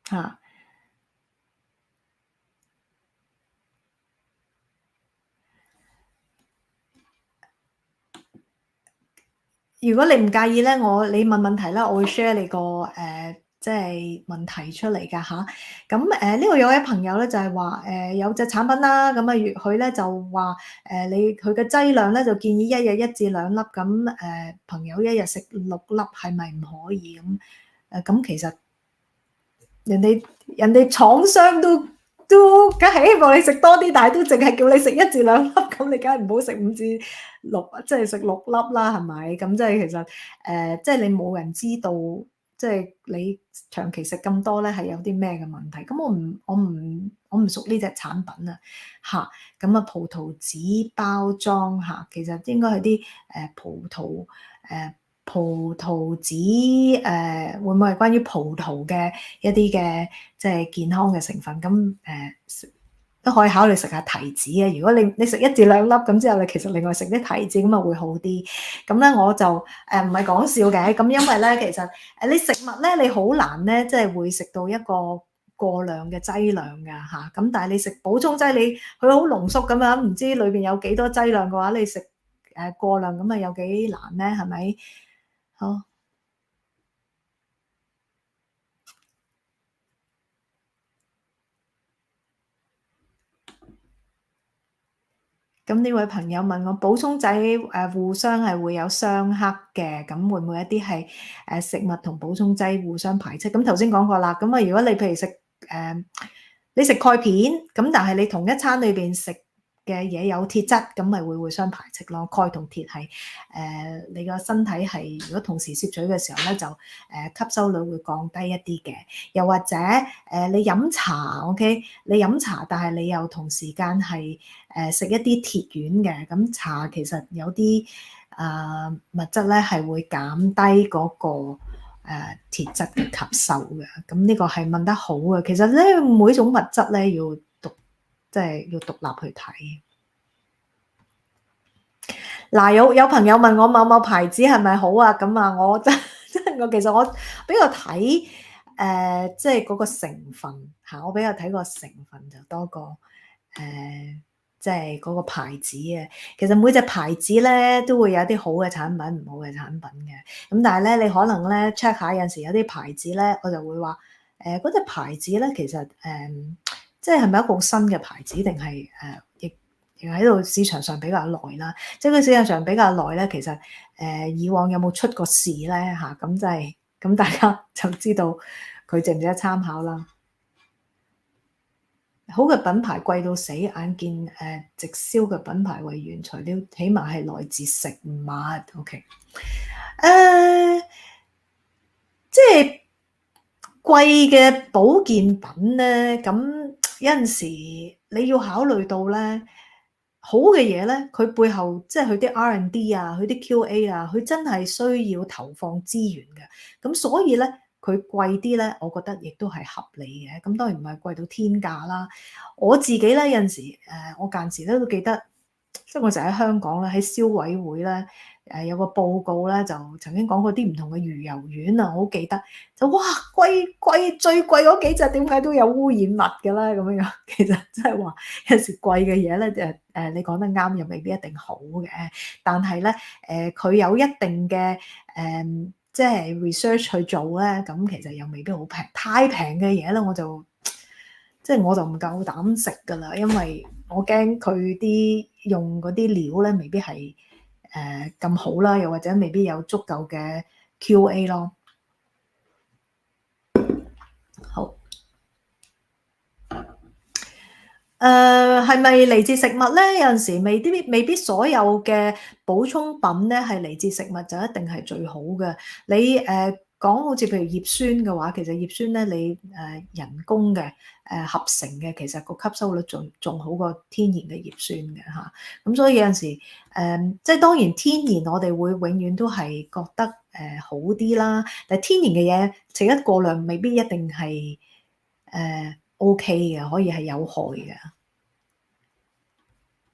S1: 嚇。如果你唔介意咧，你問問題啦，我會 share 你個即係問題出嚟㗎吓。咁呢度有位朋友咧就係話有隻產品啦，咁啊佢咧就話佢嘅劑量咧就建議一日1至2粒，咁朋友一日食6粒係咪唔可以咁？咁其實人哋廠商都梗係希望你食多啲，但係都淨係叫你食1至2粒，咁你梗係唔好食5至6，即係食6粒啦，係咪？咁即係其實即係你冇人知道，即係你長期食咁多咧，係有啲咩嘅問題？咁我唔熟呢隻產品啊，嚇。咁啊，葡萄籽包裝嚇，其實應該係啲葡萄籽會唔會係關於葡萄嘅一啲嘅即係健康嘅成分？咁都可以考慮食下提子嘅。如果你食1至2粒咁之後，你其實另外食啲提子咁啊會好啲。咁咧我就唔係講笑嘅。咁因為咧其實你食物咧你好難咧，即係會食到一個過量嘅劑量㗎嚇。咁但係你食補充劑，佢好濃縮咁樣，唔知裏邊有幾多劑量嘅話，你食過量咁啊有幾難咧？係咪？好。咁呢位朋友問我補充劑互相係會有相克嘅，咁會唔會一啲係食物同補充劑互相排斥？咁頭先講過啦，咁啊如果你譬如食你食鈣片，咁但係你同一餐裏邊食嘅嘢有鐵質，咁咪會互相排斥咯。鈣同鐵係你個身體係如果同時攝取嘅時候咧，就吸收率會降低一啲嘅。又或者你飲茶 OK， 你飲茶，但係你又同時間係食一啲鐵丸嘅，咁茶其實有啲物質咧係會減低嗰個鐵質嘅吸收嘅。咁呢個係問得好嘅。其實咧每種物質咧要要獨立去睇。嗱，有朋友問我某某牌子係咪好啊？咁啊，我其實我比較睇即係嗰個成分嚇，我比較睇個成分就多過即係嗰個牌子嘅。其實每隻牌子咧都會有啲好嘅產品，唔好嘅產品嘅。咁但係咧，你可能咧 check 下有陣時有啲牌子咧，我就會話嗰隻牌子咧，其實即係咪一個好新嘅牌子，定係亦喺度市場上比較耐啦。即係佢市場上比較耐咧，其實以往有冇出過事咧嚇？咁就係咁，大家就知道佢值唔值得參考啦。好嘅品牌貴到死，眼見直銷嘅品牌為原材料，起碼係來自食物。OK，即係貴嘅保健品咧，咁有陣時你要考慮到咧，好嘅嘢咧，佢背後即係佢啲 R&D 啊，佢啲 QA 啊，佢真係需要投放資源嘅。咁所以咧，佢貴啲咧，我覺得亦都係合理嘅。咁當然唔係貴到天價啦。我自己咧有陣時我間時咧都記得，即係我就喺香港咧，喺消委會咧有個報告咧，就曾經講過啲唔同嘅魚油丸啊，我好記得就哇貴最貴嗰幾隻點解都有污染物嘅咧咁樣。其實真係話有時貴嘅嘢咧你講得啱又未必一定好嘅，但係咧佢有一定嘅即係 research 去做咧，咁其實又未必好平。太平嘅嘢咧，我就唔夠膽食㗎啦，因為我驚佢啲用嗰啲料咧，未必係咁好啦，又或者未必有足夠嘅 QA 咯。好，係咪嚟自食物咧？有陣時未必所有嘅補充品咧係嚟自食物就一定係最好嘅。你講好似譬如葉酸嘅話，其實葉酸咧你人工嘅合成嘅，其實個吸收率仲好過天然嘅葉酸嘅嚇。咁所以有陣時即係當然天然我哋會永遠都係覺得好啲啦。但係天然嘅嘢食得過量，未必一定係OK 嘅，可以係有害嘅。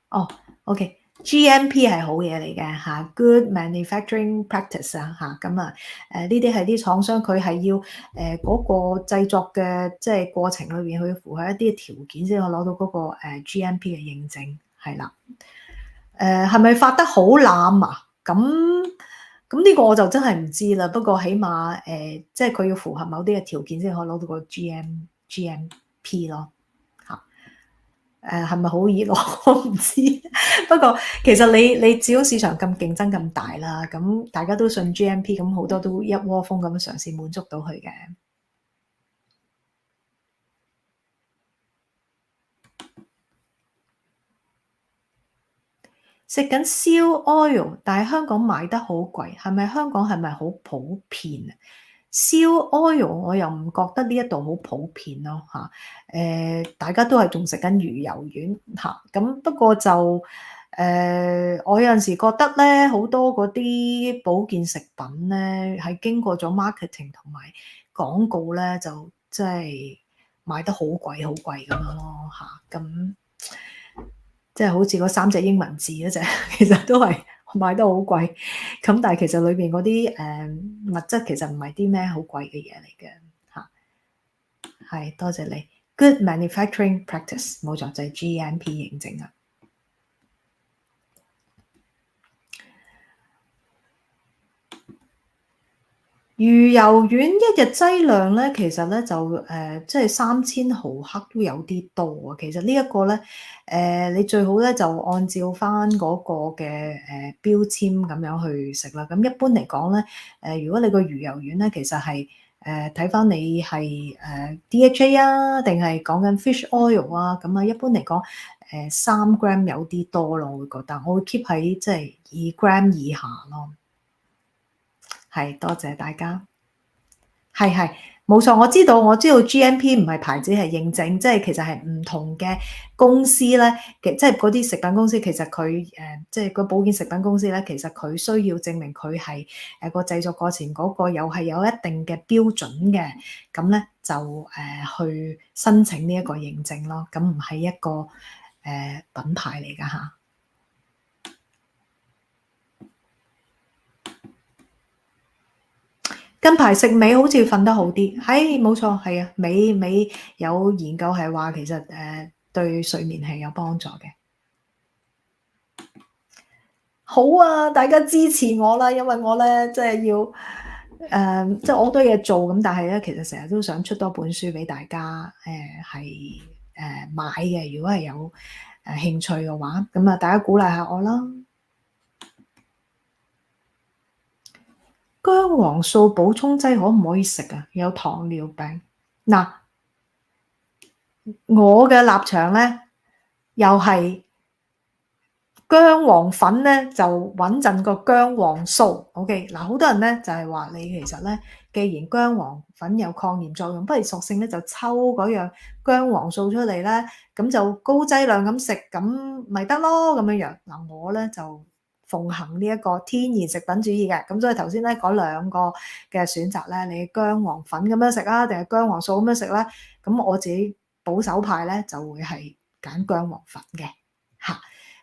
S1: 哦，OK，GMP 係好嘢嚟嘅嚇，Good Manufacturing Practice 啊嚇，咁啊呢啲係啲廠商佢係要嗰個製作嘅即係過程裏邊，佢要符合一啲條件先可以攞到嗰個GMP 嘅認證，係啦。係咪發得好濫啊？咁呢個我就真係唔知啦。不過起碼即係佢要符合某啲嘅條件先可以攞到個 GMP 咯。係咪好熱咯？我唔知。不過其實你只要市場咁競爭咁大啦，咁大家都信 GMP，咁好多都一窩蜂咁嘗試滿足到佢嘅。食緊燒 oil，但係香港買得好貴，係咪香港係咪好普遍啊？燒 oil 我又唔覺得呢一度好普遍咯嚇。大家都係仲食緊魚油丸嚇。咁不過就我有陣時覺得咧，好多嗰啲保健食品咧係經過咗 marketing 同埋廣告咧，就即係賣得好貴好貴咁樣咯嚇。咁即係好似嗰3隻英文字嗰隻，其實都係賣得好貴。咁但係其實裏邊嗰啲物質其實唔係啲咩好貴嘅嘢嚟嘅嚇。係，多謝你。Good manufacturing practice 冇錯，就係 GMP 認證啊。魚油丸一日劑量咧，其實咧就即係3000毫克都有啲多啊。其實呢一個咧，你最好咧就按照翻嗰個嘅標籤咁樣去食啦。咁一般嚟講咧，如果你個魚油丸咧，其實係睇翻你係DHA 啊，定係講緊 fish oil 啊，咁啊一般嚟講3 gram 有啲多咯，我會覺得我會 keep 喺即係2 gram 以下咯。係，多謝大家。係冇錯，我知道 GMP 唔係牌子係認證，即係其實係唔同嘅公司咧，即係嗰啲食品公司，其實佢即係個保健食品公司咧，其實佢需要證明佢係個製作過程嗰個又係有一定嘅標準嘅，咁咧就去申請呢一個認證咯，咁唔係一個品牌嚟㗎嚇。近排食味好似瞓得好啲，係冇錯，係啊，味有研究係話其實對睡眠係有幫助嘅。好啊，大家支持我啦，因為我咧即係要即係我好多嘢做咁，但係咧其實成日都想出多本書俾大家係買嘅，如果係有興趣嘅話，咁啊大家鼓勵下我啦。姜黃素補充劑可唔可以食啊？有糖尿病嗱，我嘅立場咧又係姜黃粉咧就穩陣過姜黃素。OK 嗱，好多人咧就係話你其實咧，既然姜黃粉有抗炎作用，不如索性咧就抽嗰樣姜黃素出嚟咧，咁就高劑量咁食，咁咪得咯咁樣樣嗱。我咧就奉行呢一個天然食品主義嘅，咁所以頭先咧嗰兩個嘅選擇咧，你姜黃粉咁樣食啊，定係姜黃素咁樣食咧？咁我自己保守派咧就會係揀姜黃粉嘅嚇。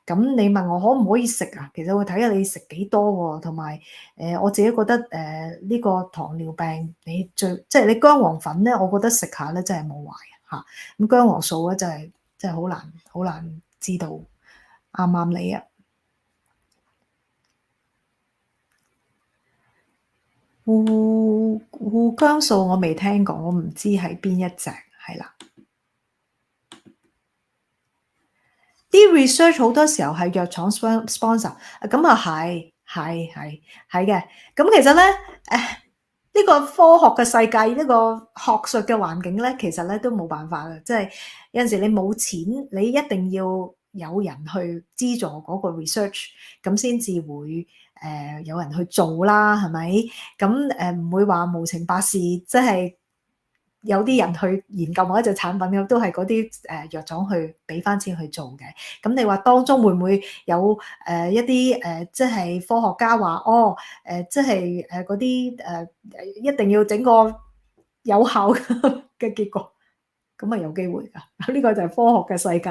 S1: 咁你問我可唔可以食啊？其實會睇下你食幾多喎，同埋我自己覺得呢個糖尿病你即係你姜黃粉咧，我覺得食下咧真係冇壞嚇。咁姜黃素咧真係好難知道啱唔啱你啊？護姜素我未聽過，我唔知係邊一隻係啦。啲 research 好多時候係藥廠 sponsor，咁啊係嘅。咁其實咧，呢個科學嘅世界，呢個學術嘅環境咧，其實咧都冇辦法嘅，即係有陣時你冇錢，你一定要有人去資助嗰個 research，咁先至會有人去做啦，係咪？咁唔會話無情白事，即係。有啲人去研究某一隻產品咁，都係嗰啲藥廠去俾翻錢去做嘅。咁你話當中會唔會有一啲即係科學家話即係嗰啲一定要整個有效嘅結果，咁啊有機會㗎。呢個就係科學嘅世界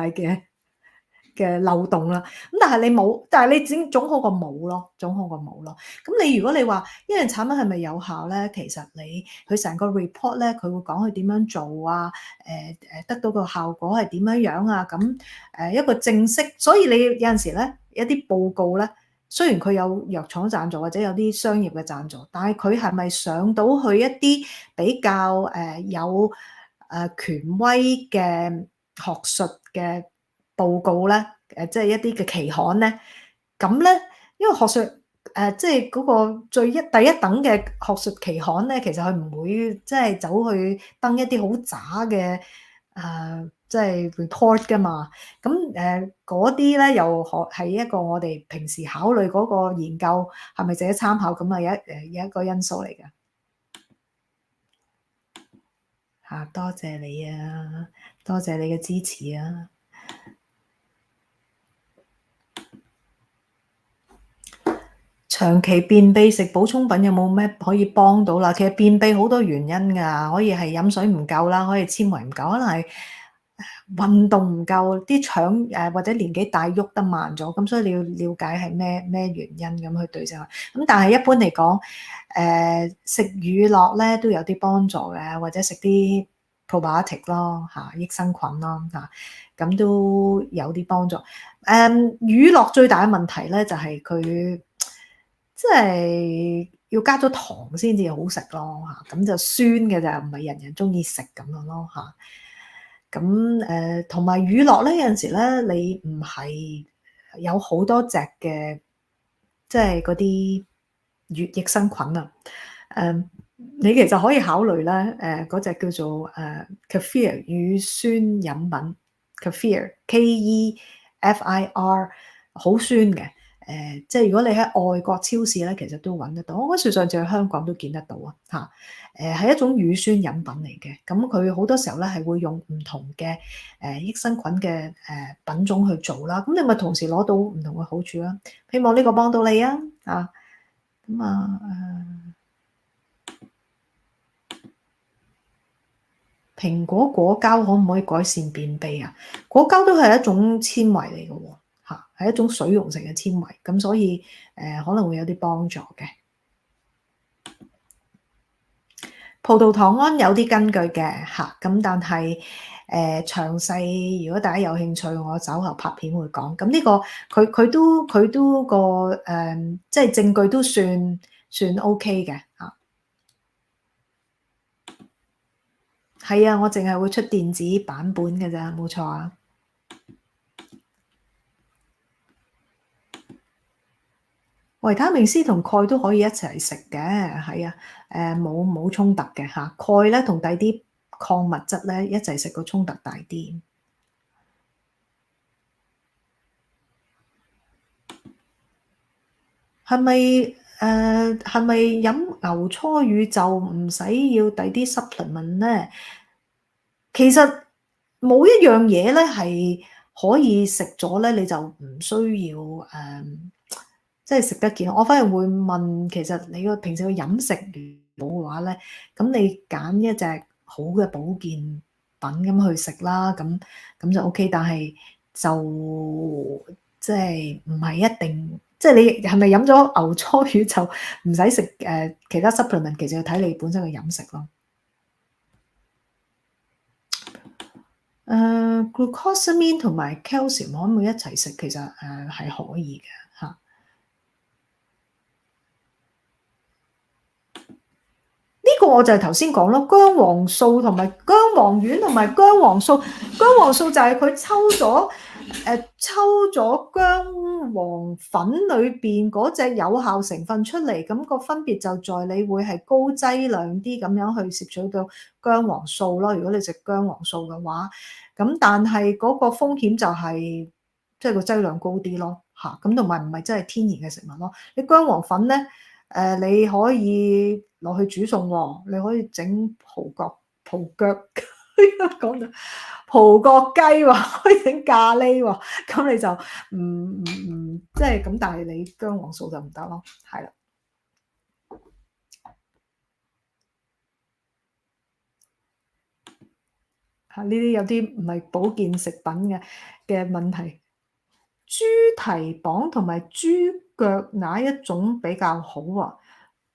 S1: 嘅漏洞啦，咁但係你總好過冇咯，總好過冇咯。咁如果你話一樣產品係咪有效咧？其實佢成個 report 咧，佢會講佢點樣做啊，得到個效果係點樣樣啊。咁一個正式，所以你有陣時咧一啲報告咧，雖然佢有藥廠贊助或者有啲商業嘅贊助，但係佢係咪上到去一啲比較有權威嘅學術嘅報告咧，即係一啲嘅期刊咧，咁咧，因為學術即係嗰個第一等嘅學術期刊咧，其實佢唔會即係走去登一啲好渣嘅即係 report 噶嘛。咁嗰啲咧又係一個我哋平時考慮嗰個研究係咪值得參考咁啊？有一個因素嚟嘅嚇。多謝你啊，多謝你嘅支持啊！長期便秘食補充品有冇咩可以幫到啦？其實便秘好多原因㗎，可以係飲水唔夠啦，可以纖維唔夠，可能係運動唔夠，啲腸或者年紀大喐得慢咗，咁所以你要了解係咩原因咁去對症。咁但係一般嚟講，食乳酪咧都有啲幫助嘅，或者食啲 probiotic 咯嚇，益生菌咯嚇，咁都有啲幫助。乳酪最大嘅問題咧就係佢。即係要加咗糖先至好食咯嚇，咁就酸嘅就唔係人人中意食咁樣咯嚇。咁同埋乳酪咧，有陣時咧你唔係有好多隻嘅，即係嗰啲益生菌啊。你其實可以考慮咧，嗰隻叫做Kefir 乳酸飲品，Kefir Kefir 好酸嘅，即係如果你喺外國超市咧，其實都揾得到。我嗰時上次去香港都見得到啊，嚇，係一種乳酸飲品嚟嘅。咁佢好多時候咧係會用唔同嘅益生菌嘅品種去做啦。咁你咪同時攞到唔同嘅好處啦。希望呢個幫到你啊，啊，咁啊蘋果果膠可唔可以改善便秘啊？果膠都係一種纖維嚟嘅喎，係一種水溶性嘅纖維，咁所以可能會有啲幫助嘅。葡萄糖胺有啲根據嘅嚇，咁但係詳細如果大家有興趣，我稍後拍片會講。咁呢個佢都個即係證據都算 OK 嘅嚇。係啊，我淨係會出電子版本嘅咋，冇錯啊。維他命 C 同鈣都可以一齊食嘅，係啊，冇衝突嘅嚇。鈣咧同第啲礦物質咧一齊食個衝突大啲。係咪飲牛初乳就唔使要第啲 supplement 咧？其實冇一樣嘢咧係可以食咗咧，你就唔需要即係食得健康。我反而會問，其實你個平時個飲食冇嘅話咧，咁你揀一隻好嘅保健品咁去食啦，咁就 OK。但係就即係唔係一定，即係你係咪飲咗牛初乳就唔使食其他 supplement？其實要睇你本身嘅飲食咯。glucosamine 同埋 calcium 可唔可以一齊食？其實係可以嘅嚇。呢個我就係頭先講咯，姜黃素同埋姜黃丸同埋姜黃素，姜黃素就係佢抽咗姜黃粉裏邊嗰隻有效成分出嚟，咁個分別就在你會係高劑量啲咁樣去攝取到姜黃素咯。如果你食姜黃素嘅話，咁但係嗰個風險就係即係個劑量高啲咯嚇，咁同埋唔係真係天然嘅食物咯。你姜黃粉咧？你可以落去煮餸喎，你可以整葡腳講到葡國雞喎，可以整咖喱喎，咁你就唔即係咁，但係你姜黃素就唔得咯，係啦。嚇，呢啲有啲唔係保健食品嘅問題。豬蹄膀同埋豬腳哪一種比較好啊？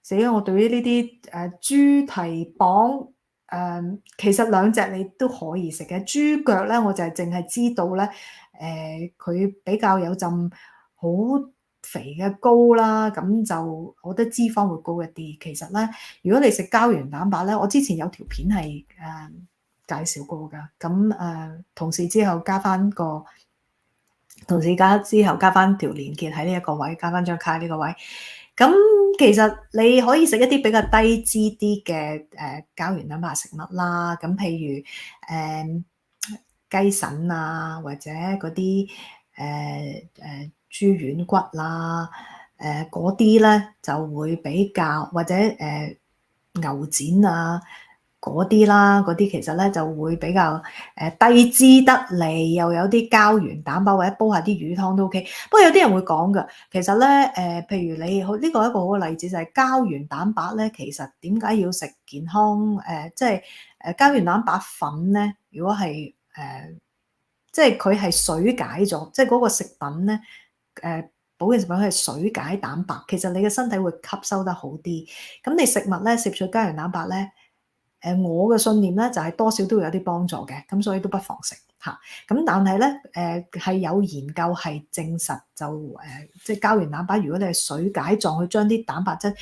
S1: 死啦！我對於呢啲豬蹄膀其實兩隻你都可以食嘅。豬腳咧，我就係淨係知道咧，佢比較有陣好肥嘅膏啦，咁就我覺得脂肪會高一啲。其實咧，如果你食膠原蛋白咧，我之前有條片係介紹過㗎。咁同時之後加翻個。同時之後加翻條連結喺呢一個位，加翻張卡呢個位。咁其實你可以食一啲比較低脂啲嘅膠原蛋白食物啦。咁譬如雞腎啊，或者嗰啲豬軟骨啦，嗰啲咧就會比較或者牛展啊。嗰啲啦，嗰啲其實咧就會比較低脂得嚟，又有啲膠原蛋白，或者煲下啲魚湯都 OK。不過有啲人會講㗎，其實咧譬如你好呢個一個好嘅例子就係膠原蛋白咧，其實點解要食健康即係膠原蛋白粉咧？如果係即係佢係水解咗，即係嗰個食品咧保健食品係水解蛋白，其實你嘅身體會吸收得好啲。咁你食物咧攝取膠原蛋白咧。我嘅信念咧就係多少都會有啲幫助嘅，咁所以都不妨食嚇。咁但係咧係有研究係證實就即係膠原蛋白，如果你係水解狀去將啲蛋白質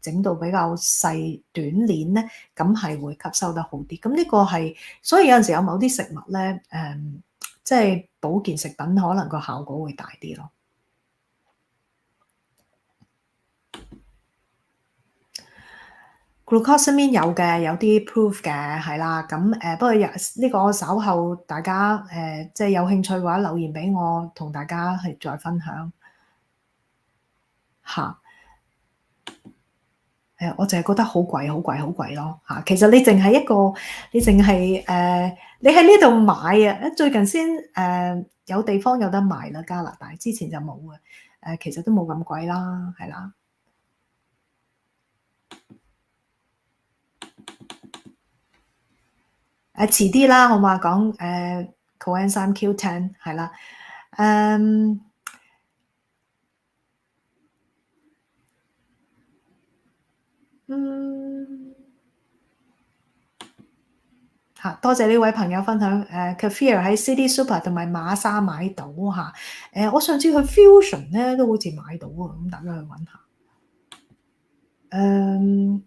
S1: 整到比較細短鏈咧，咁係會吸收得好啲。咁呢個係所以有陣時有某啲食物咧即係保健食品可能個效果會大啲咯。glucosamine 有嘅，有啲 proof 嘅，係啦。咁不過呢個稍後大家即係有興趣嘅話，留言俾我，同大家係再分享嚇。我淨係覺得好貴，好貴，好貴咯嚇。其實你淨係一個，你淨係你喺呢度買啊，最近先有地方有得賣啦，加拿大之前就冇嘅。其實都冇咁貴啦，係啦。遲啲啦，好嘛？講coenzyme Q10 係啦。誒嗯多謝呢位朋友分享。Kefir 喺 City Super 同埋馬莎買到嚇。我上次去 Fusion 咧都好似買到啊，咁大家去揾下。誒、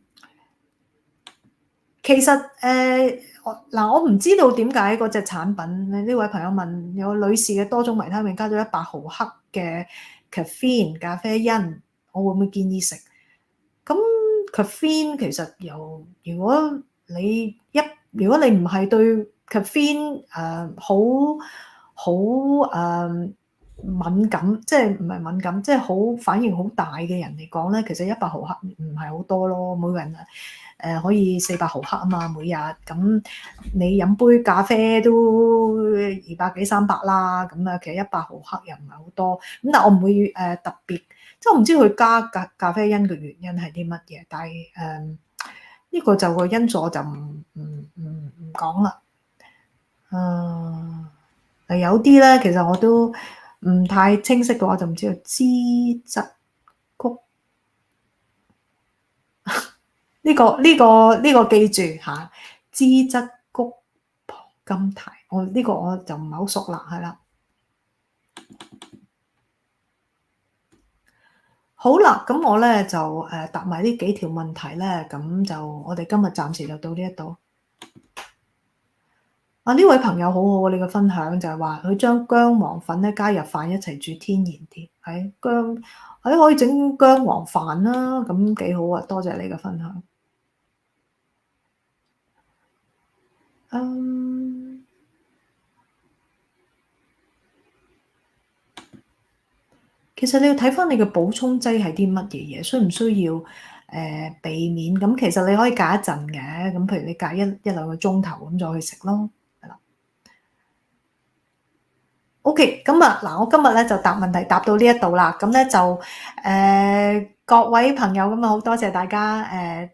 S1: 其實我唔知道點解嗰隻產品呢位朋友問有女士嘅多種維他命加咗100毫克嘅 caffeine 咖啡因，我會唔會建議食？咁 caffeine 其實如果你唔係對 caffeine 好敏感，即係唔係敏感，即係好反應好大嘅人嚟講咧，其實100毫克唔係好多咯，每個人可以400毫克啊嘛，每日咁你飲杯咖啡都200幾300啦，咁其實100毫克又唔係好多，咁但係我唔會特別。即係我唔知佢加咖啡因嘅原因係啲乜嘢，但係呢個就個因素我就唔講啦。有啲咧，其實我都唔太清晰嘅話，就唔知道脂質谷呢個記住嚇，脂質谷甘肽，我就唔係好熟啦，係啦。好啦，咁我咧就答埋呢幾條問題咧，咁就我哋今日暫時就到呢一度。呢位朋友好好啊！你嘅分享就係話佢將薑黃粉咧加入飯一齊煮，天然啲。可以整薑黃飯啦，咁幾好啊！多謝你嘅分享。嗯，其實你要睇翻你嘅補充劑係啲乜嘢嘢，需唔需要避免？咁其實你可以隔一陣嘅，咁譬如你隔一兩個鐘頭咁再去食咯。OK，咁嗱，我今日咧就答問題答到呢一度啦。咁咧就各位朋友咁啊，好多謝大家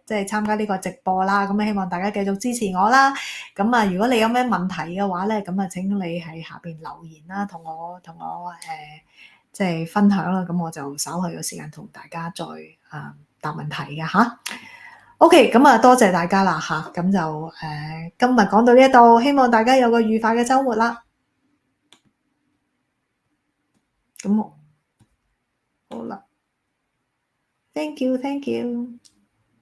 S1: 即係參加呢個直播啦。咁希望大家繼續支持我啦。咁啊，如果你有咩問題嘅話咧，咁啊請你喺下邊留言啦，同我即係分享啦。咁我就稍後有時間同大家再答問題嘅吓。OK，咁啊多謝大家啦吓。咁就今日講到呢一度，希望大家有個愉快嘅週末啦。咁好啦。Thank you, thank you.